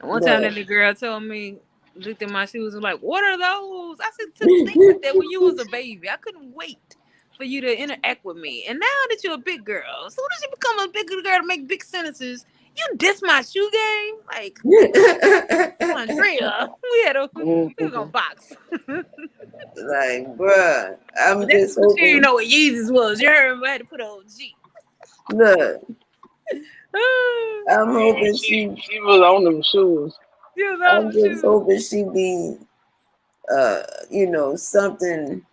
One time that the girl told me, looked at my shoes and like, what are those? I said, to think that when you was a baby, I couldn't wait for you to interact with me. And now that you're a big girl, as soon as you become a big girl to make big sentences, you diss my shoe game? Like, Andrea, we was gonna box. Like, bruh, I'm just hoping. You know what Yeezus was. You heard me, I had to put on G. Look. I'm hoping she was on them shoes. I'm just hoping she be, something,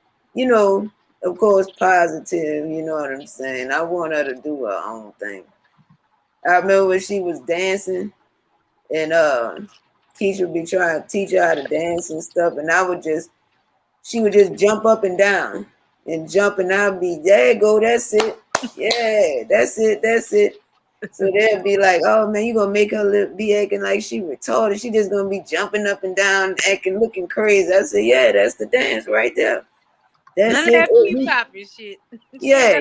of course, positive. You know what I'm saying? I want her to do her own thing. I remember when she was dancing, and teacher would be trying to teach her how to dance and stuff, and she would just jump up and down and jump, and I'd be, there you go, that's it. Yeah, that's it. So they'd be like, oh man, you gonna make her be acting like she retarded. She just gonna be jumping up and down, looking crazy. I said, yeah, that's the dance right there. That's none it. Of that P-pop shit. Yeah,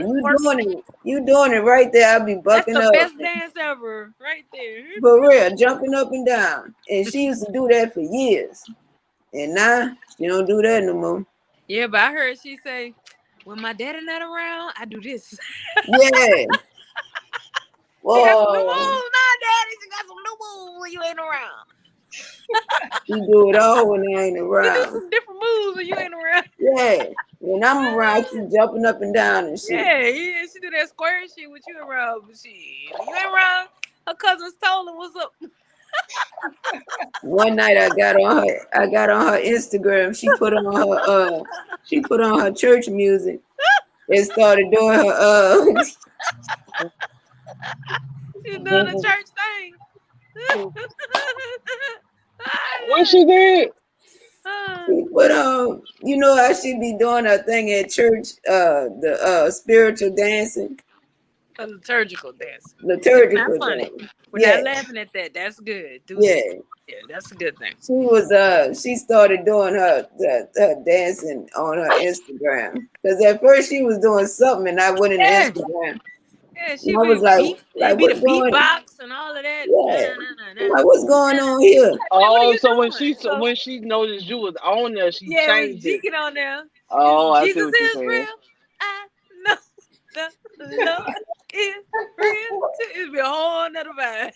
you doing it right there. I'll be bucking up. That's the best dance ever, right there. For real, jumping up and down. And she used to do that for years. And now she don't do that no more. Yeah, but I heard she say, when my daddy not around, I do this. Yeah. Whoa. She got some new moves, daddy. She got some new moves when you ain't around. She do it all when I ain't around. She do some different moves when you ain't around. Yeah. When I'm around, she jumping up and down and shit. Yeah. She do that square shit with you around. But when you ain't around, her cousins told her what's up. One night I got on her Instagram. She put on her church music and started doing her She's doing the church thing. What she did? But you know how she be doing her thing at church, the spiritual dancing. Liturgical dancing. Liturgical dancing. We're not laughing at that. That's good. Yeah, that's a good thing. She started doing her dancing on her Instagram. Because at first she was doing something and I went in Instagram. Yeah, she was like be the beatbox and all of that. Yeah. Like, what's going on here? Oh, so when she noticed you was on there, she changed it. Yeah, on there. Oh, I see Jesus what you're is saying. real. I know the Lord is real. It'd be a whole nother vibe.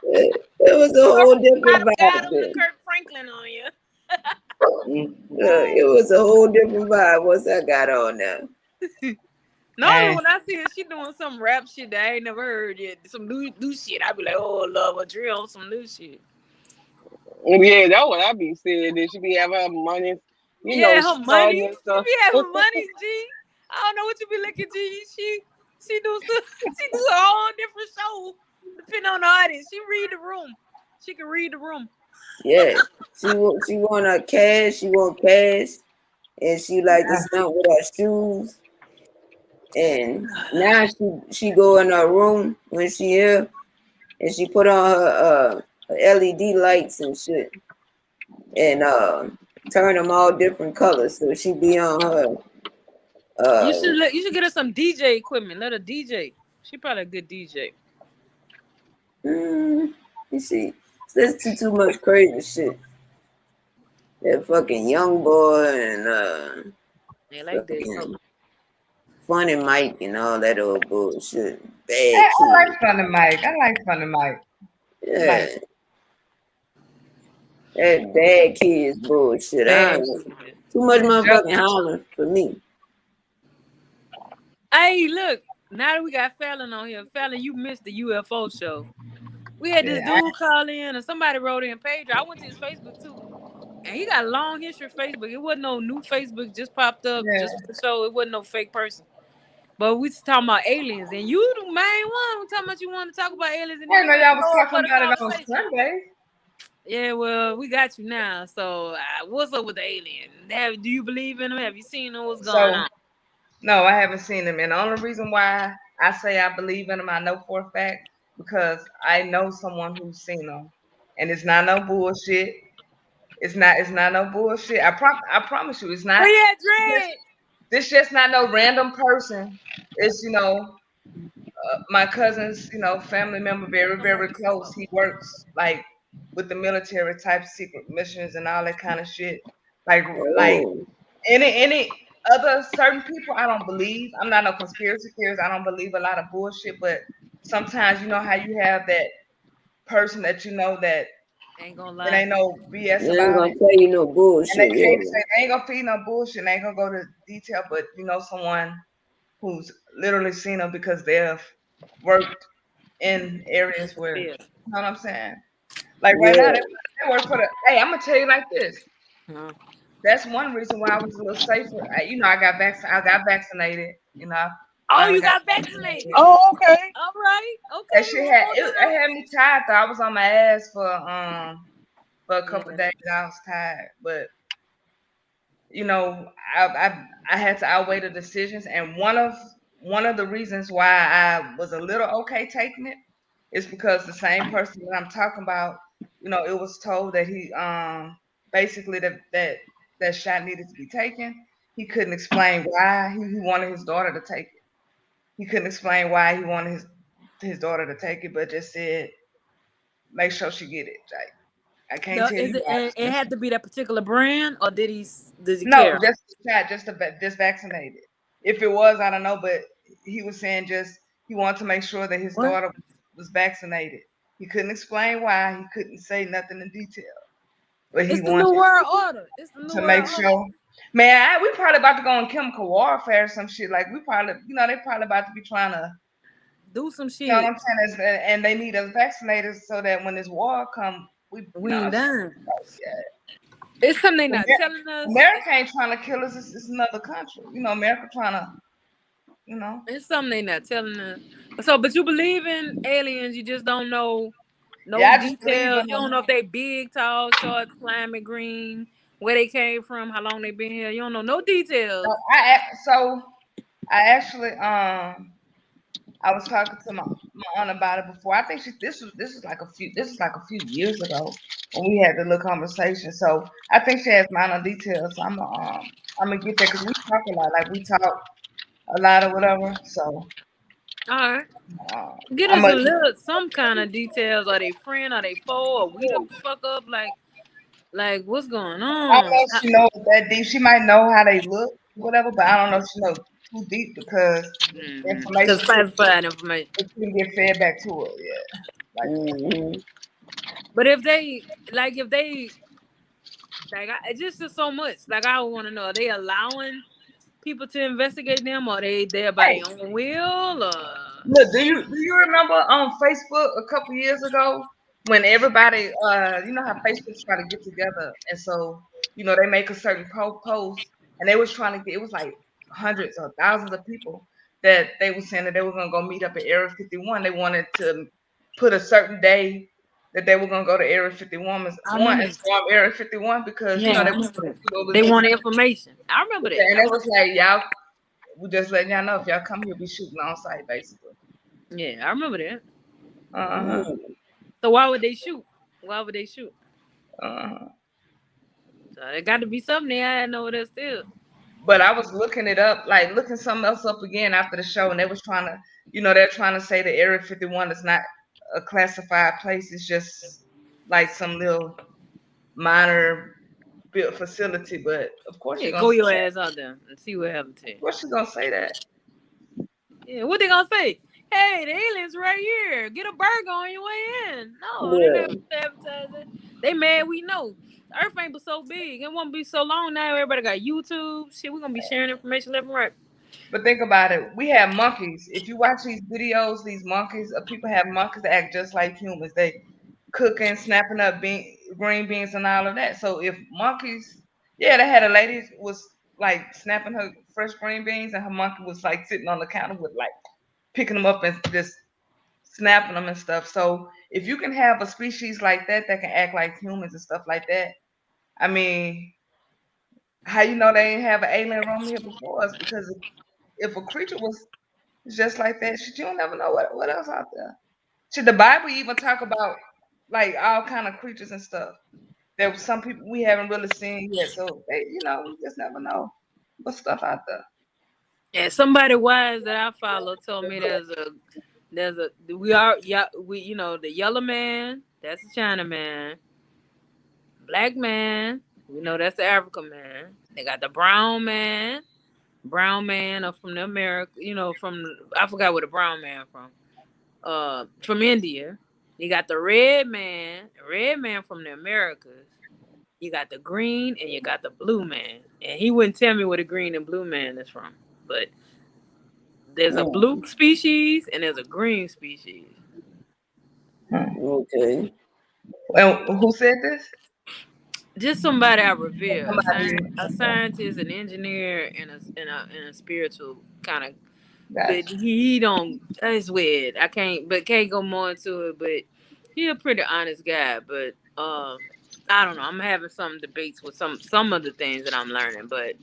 It was a whole different vibe. Kirk Franklin on you. It was a whole different vibe once I got on there. Normally when I see her, she doing some rap shit that I ain't never heard yet. Some new shit. I be like, oh, love a drill, some new shit. Yeah, that's what I be saying. That she be having her money, her money. And stuff. She be having money, G. I don't know what you be looking, G. She do a whole different show depending on the audience. She read the room. She can read the room. Yeah, she want her cash. She want cash, and she like to stunt with her shoes. And now she go in her room when she here, and she put on her LED lights and shit. and turn them all different colors. So she be on her. You should get her some DJ equipment. Let her DJ. She probably a good DJ. You see, listen to too much crazy shit. That fucking young boy and They like that. fucking Funny Mike and all that old bullshit. I Bad kid. like Funny Mike. I like Funny Mike. Yeah. That bad kids bullshit. Bad. Too much motherfucking hollering for me. Hey, look. Now that we got Fallon on here, Fallon, you missed the UFO show. We had this dude call in, and somebody wrote in Pedro. I went to his Facebook too, and he got a long history of Facebook. It wasn't no new Facebook, just popped up just for the show. It wasn't no fake person. But we was talking about aliens, and you the main one who talking about you want to talk about aliens. And I know y'all was talking about it on Sunday. Yeah, well, we got you now. So, what's up with the alien? Do you believe in them? Have you seen them? What's going on? No, I haven't seen them, and the only reason why I say I believe in them, I know for a fact, because I know someone who's seen them, and it's not no bullshit. It's not no bullshit. I promise you, it's not. Oh yeah, Dread. This just not no random person. It's my cousin's family member, very very close. He works like with the military type secret missions and all that kind of shit. Like any other certain people, I don't believe. I'm not no conspiracy theorist. I don't believe a lot of bullshit. But sometimes you know how you have that person that you know that ain't gonna lie. It ain't no BS They about ain't gonna it. tell you no bullshit. And they can't say they ain't gonna feed no bullshit. They ain't gonna go to detail. But someone who's literally seen them because they've worked in areas where you know what I'm saying. Like right now, they work for the. Hey, I'm gonna tell you like this. That's one reason why I was a little safer. I got vaccinated. Oh, you got vaccinated. Oh, okay. All right. Okay. That shit had me tired though. I was on my ass for a couple of days. I was tired, but I had to outweigh the decisions, and one of the reasons why I was a little okay taking it is because the same person that I'm talking about, it was told that he basically that shot needed to be taken. He couldn't explain why he wanted his daughter to take it. He couldn't explain why he wanted his daughter to take it, but just said make sure she get it. Like, I can't tell you. It had to be that particular brand, or did he No, care? just vaccinated. If it was, I don't know, but he was saying just he wanted to make sure that his daughter was vaccinated. He couldn't explain why. He couldn't say nothing in detail. But it's the new world order. It's the new to world make order. sure. Man, we probably about to go on chemical warfare or some shit. Like we probably, they probably about to be trying to do some shit. You know what I'm saying? And they need us vaccinated so that when this war come, we ain't done. Yeah. It's something they not telling us. America ain't trying to kill us. It's another country. America trying to, It's something they not telling us. So, but you believe in aliens. You just don't know details. You don't know if they big, tall, short, slimy, green, where they came from, how long they been here. You don't know no details. I actually I was talking to my aunt about it before. I think this is like a few years ago when we had the little conversation. So I think she has mine on details. So I'm gonna get that because we talk a lot. Like we talk a lot or whatever. So all right, get us some kind of details. Are they friend? Are they foe? Or we the fuck up? Like what's going on? I don't know if she knows that deep. She might know how they look, whatever, but I don't know if she knows too deep because information. Classified information. It can get fed back to her. Yeah. Like But if they like it's just so much. Like I want to know, are they allowing people to investigate them, or they there by their own will? Look, do you remember on Facebook a couple years ago when everybody, you know how Facebook try to get together, and so they make a certain post, and they was trying to get, it was like hundreds or thousands of people that they were saying that they were gonna go meet up at Area 51. They wanted to put a certain day that they were gonna go to Area 51 and storm Area 51 because they want information. I remember that. And it was like, y'all, we just letting y'all know if y'all come here, we shooting on site basically. Yeah, I remember that. So why would they shoot? So there got to be something there. I know there still. But I was looking it up, like looking something else up again after the show, and they was trying to, they're trying to say the Area 51 is not a classified place. It's just like some little minor built facility. But of course Yeah, you're gonna go say your that. ass out there and see what happens to you. Of course you're gonna say that. Yeah, what they gonna say? Hey, the aliens right here. Get a burger on your way in. No, they're Yeah. not advertising. They mad. We know. The Earth ain't but so big. It won't be so long now. Everybody got YouTube. Shit, we're gonna be sharing information left and right. But think about it. We have monkeys. If you watch these videos, these monkeys, people have monkeys that act just like humans. They cooking, snapping up green beans and all of that. So if monkeys, yeah, they had a lady was like snapping her fresh green beans, and her monkey was like sitting on the counter with like picking them up and just snapping them and stuff. So if you can have a species like that that can act like humans and stuff like that, I mean, how you know they ain't have an alien roam here before us? Because if a creature was just like that, shit, you don't never know what else out there. Should the Bible even talk about like all kind of creatures and stuff that some people we haven't really seen yet? So they, we just never know what stuff out there. Yeah, somebody wise that I follow told me the yellow man, that's the China man, black man, we know that's the African man. They got the brown man are from the America, from I forgot where the brown man from India. You got the red man from the Americas. You got the green and you got the blue man. And he wouldn't tell me where the green and blue man is from. But there's a blue species and there's a green species. Okay. And who said this? Just somebody I revere, Somebody. a scientist, an engineer, and a spiritual kind of. But Gotcha. he don't. It's weird. I can't go more into it. But he a pretty honest guy. But I don't know. I'm having some debates with some of the things that I'm learning. But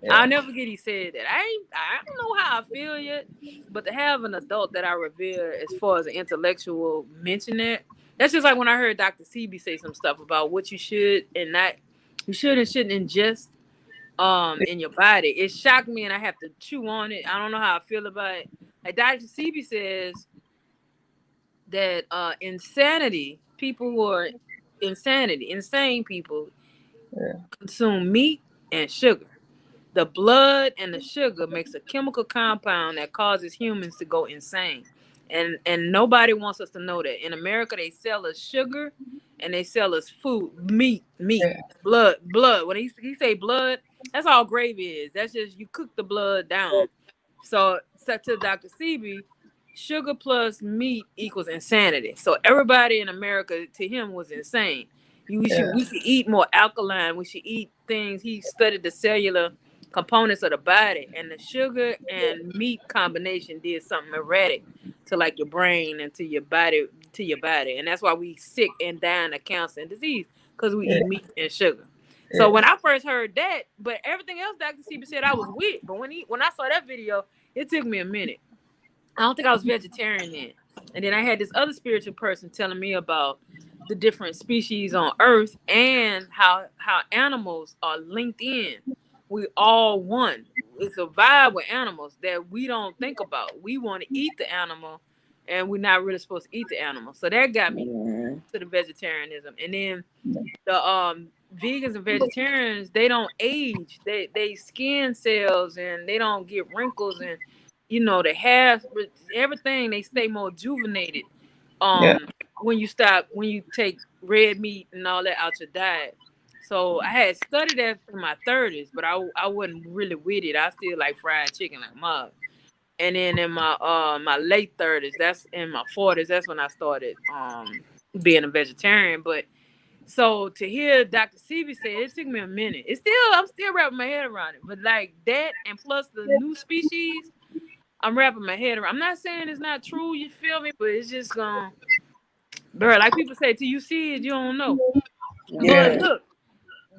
I'll Yeah. never forget he said that. I don't know how I feel yet. But to have an adult that I revere as far as an intellectual mention that, that's just like when I heard Dr. CB say some stuff about what you should and not, you should and shouldn't ingest in your body. It shocked me and I have to chew on it. I don't know how I feel about it. Like Dr. CB says that insanity, people who are insane people Yeah. consume meat and sugar. The blood and the sugar makes a chemical compound that causes humans to go insane. And nobody wants us to know that. In America, they sell us sugar and they sell us food, meat, Yeah. blood. When he say blood, that's all gravy is. That's just you cook the blood down. So to Dr. CB, sugar plus meat equals insanity. So everybody in America to him was insane. Yeah. We should eat more alkaline. We should eat things. He studied the cellular components of the body, and the sugar and meat combination did something erratic to like your brain and to your body, and that's why we sick and dying of cancer and disease because we Yeah. eat meat and sugar. So Yeah. when I first heard that, but everything else Dr. CB said I was with, but when I saw that video, it took me a minute. I don't think I was vegetarian then. And then I had this other spiritual person telling me about the different species on Earth and how animals are linked in. We all one. It's a vibe with animals that we don't think about. We want to eat the animal, and we're not really supposed to eat the animal. So that got me to the vegetarianism. And then the vegans and vegetarians, they don't age. They skin cells and they don't get wrinkles and they have everything. They stay more juvenated Yeah. when you take red meat and all that out your diet. So I had studied that in my 30s, but I wasn't really with it. I still like fried chicken like mug. And then in my late 30s, that's in my 40s, that's when I started being a vegetarian. But so to hear Dr. CB say it took me a minute. I'm still wrapping my head around it. But like that and plus the new species, I'm wrapping my head around. I'm not saying it's not true, you feel me? But it's just bro, like people say, till you see it, you don't know. But Yeah. look,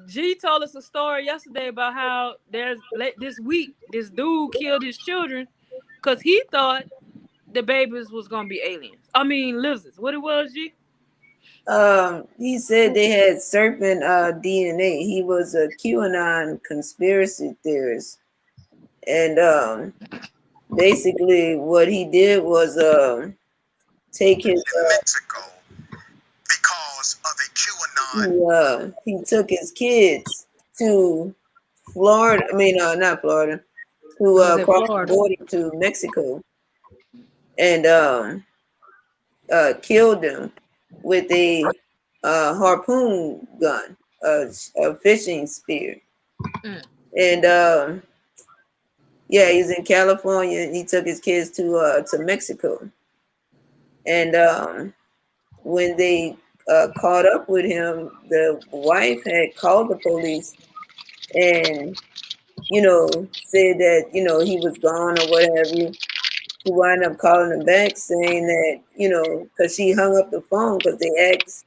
G told us a story yesterday about how this week, this dude killed his children because he thought the babies was gonna be aliens. I mean lizards. What it was, G? He said they had serpent DNA. He was a QAnon conspiracy theorist, and basically what he did was take his in Mexico because of a QAnon. he took his kids to Florida. I mean, not Florida, to I was in cross the Florida. border to Mexico, and killed them with a harpoon gun, a fishing spear. Mm. And yeah, he's in California. And he took his kids to Mexico, and when they caught up with him, the wife had called the police and said that he was gone or what have you. She wound up calling him back saying that because she hung up the phone because they asked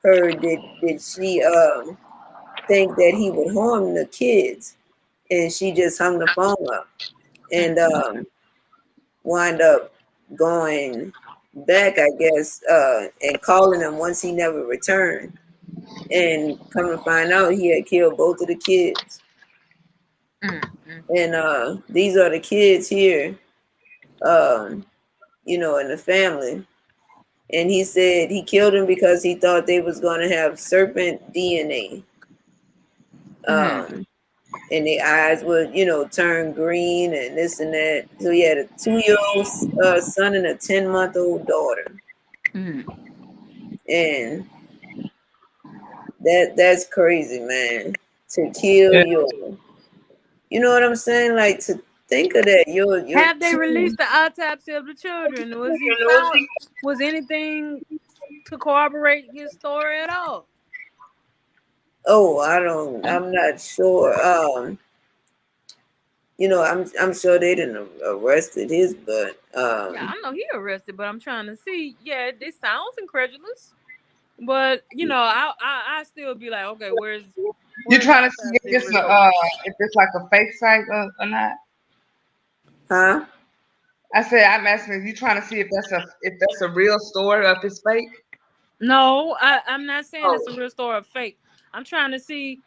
her did she think that he would harm the kids, and she just hung the phone up and wind up going back, I guess, and calling him once he never returned, and come to find out he had killed both of the kids. And these are the kids here, in the family. And he said he killed them because he thought they was going to have serpent DNA. And their eyes would, turn green and this and that. So he had a 2-year-old son and a 10-month-old daughter. And that's crazy, man. To kill your, you know what I'm saying? Like, to think of that. Your Have they released the autopsy of the children? Was he found? Was anything to corroborate his story at all? Oh, I'm not sure. I'm sure they didn't arrested his butt. Yeah, I know he arrested, but I'm trying to see. Yeah, this sounds incredulous, but I still be like, okay, where's You're the trying to see autopsy result? if it's like a fake site or not? Huh? I said I'm asking if you trying to see if that's a real story or if it's fake. No, I'm not saying it's a real story or fake. I'm trying to see.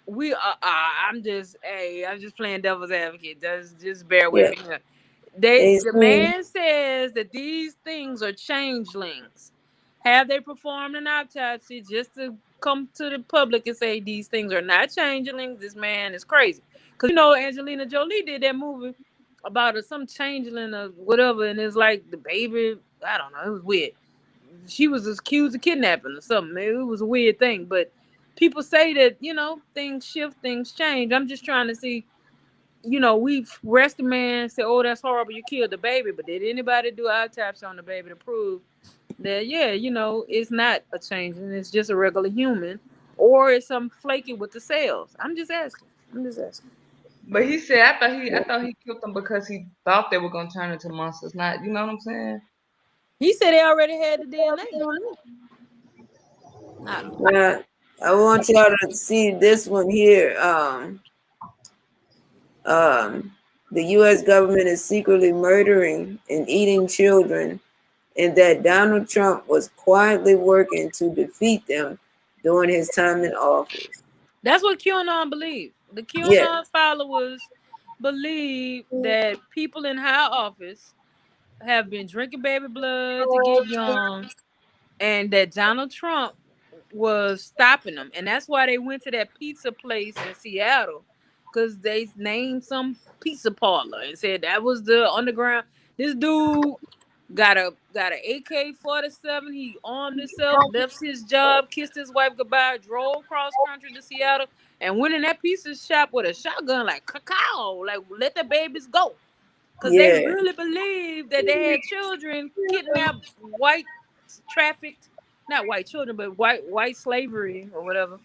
I'm just playing devil's advocate. Just bear with Yeah. me here. The man says that these things are changelings. Have they performed an autopsy just to come to the public and say these things are not changelings? This man is crazy. Because Angelina Jolie did that movie about some changeling or whatever, and it's like the baby. I don't know. It was weird. She was accused of kidnapping or something. It was a weird thing, but people say that things shift, things change. I'm just trying to see. We've arrested a man, said, "Oh, that's horrible. You killed the baby." But did anybody do autopsy on the baby to prove that? Yeah, it's not a change and it's just a regular human, or it's some flaky with the cells. I'm just asking. But he said I thought he killed them because he thought they were gonna turn into monsters. Not, you know what I'm saying? He said they already had the DNA. I don't know. I want y'all to see this one here. The U.S. government is secretly murdering and eating children, and that Donald Trump was quietly working to defeat them during his time in office. That's what QAnon believes. The Yeah. QAnon followers believe that people in high office have been drinking baby blood to get young, and that Donald Trump was stopping them, and that's why they went to that pizza place in Seattle, because they named some pizza parlor and said that was the underground. This dude got a AK-47. He armed himself, left his job, kissed his wife goodbye, drove cross country to Seattle, and went in that pizza shop with a shotgun, like cacao, like let the babies go, because they Yeah. really believed that they had children kidnapped, white trafficked, not white children, but white slavery or whatever.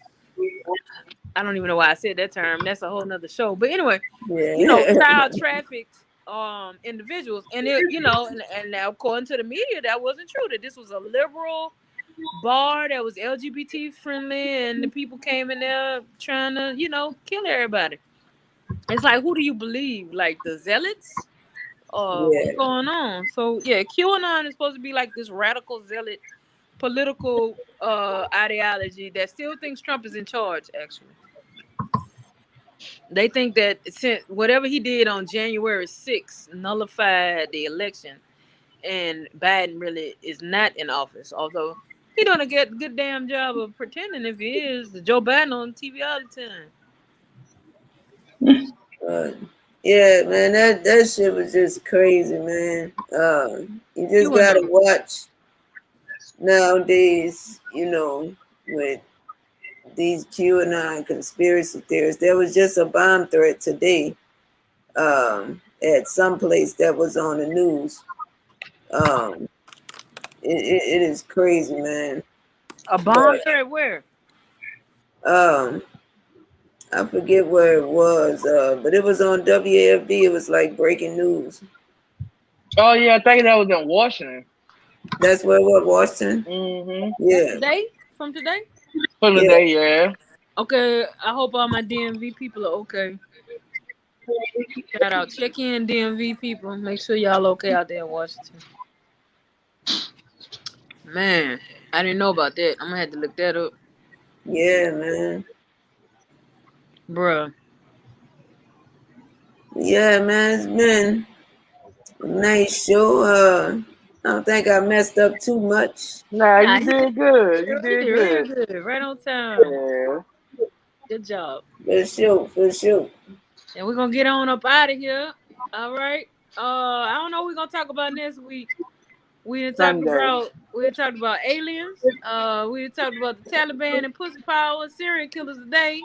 I don't even know why I said that term. That's a whole nother show. But anyway, Yeah. child trafficked individuals, and and now according to the media, that wasn't true. That this was a liberal bar that was LGBT friendly, and the people came in there trying to kill everybody. It's like, who do you believe? Like the zealots? What's Yeah. going on? So yeah, QAnon is supposed to be like this radical zealot political ideology that still thinks Trump is in charge. Actually, they think that since whatever he did on January 6th nullified the election, and Biden really is not in office. Although he doing a good damn job of pretending if he is. Joe Biden on TV all the time. Yeah, man, that shit was just crazy, man. You just gotta watch nowadays, with these QAnon conspiracy theorists. There was just a bomb threat today, at some place that was on the news. It is crazy, man. A bomb threat where? I forget where it was, but it was on WFB. It was like breaking news. Oh yeah, I think that was in Washington. That's where it was, Washington. Yeah. Today? From today? From today, yeah. Okay, I hope all my DMV people are okay. Shout out, check in DMV people. Make sure y'all okay out there in Washington. Man, I didn't know about that. I'm gonna have to look that up. Yeah, man. Bruh. Yeah, man. It's been a nice show. I don't think I messed up too much. Nah, you did good. You did real good. good. Right on time. Yeah. Good job. For sure. And we're gonna get on up out of here. All right. I don't know what we're gonna talk about next week. We done talked about aliens. We done talked about the Taliban and pussy power, serial killers today.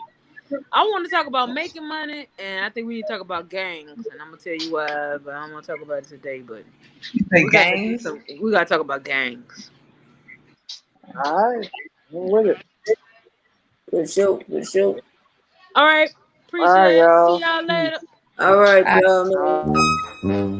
I want to talk about making money, and I think we need to talk about gangs. And I'm gonna tell you why, but I'm gonna talk about it today. But we gotta talk about gangs. All right, I'm with it. For sure. All right, appreciate it. See y'all later. All right, y'all.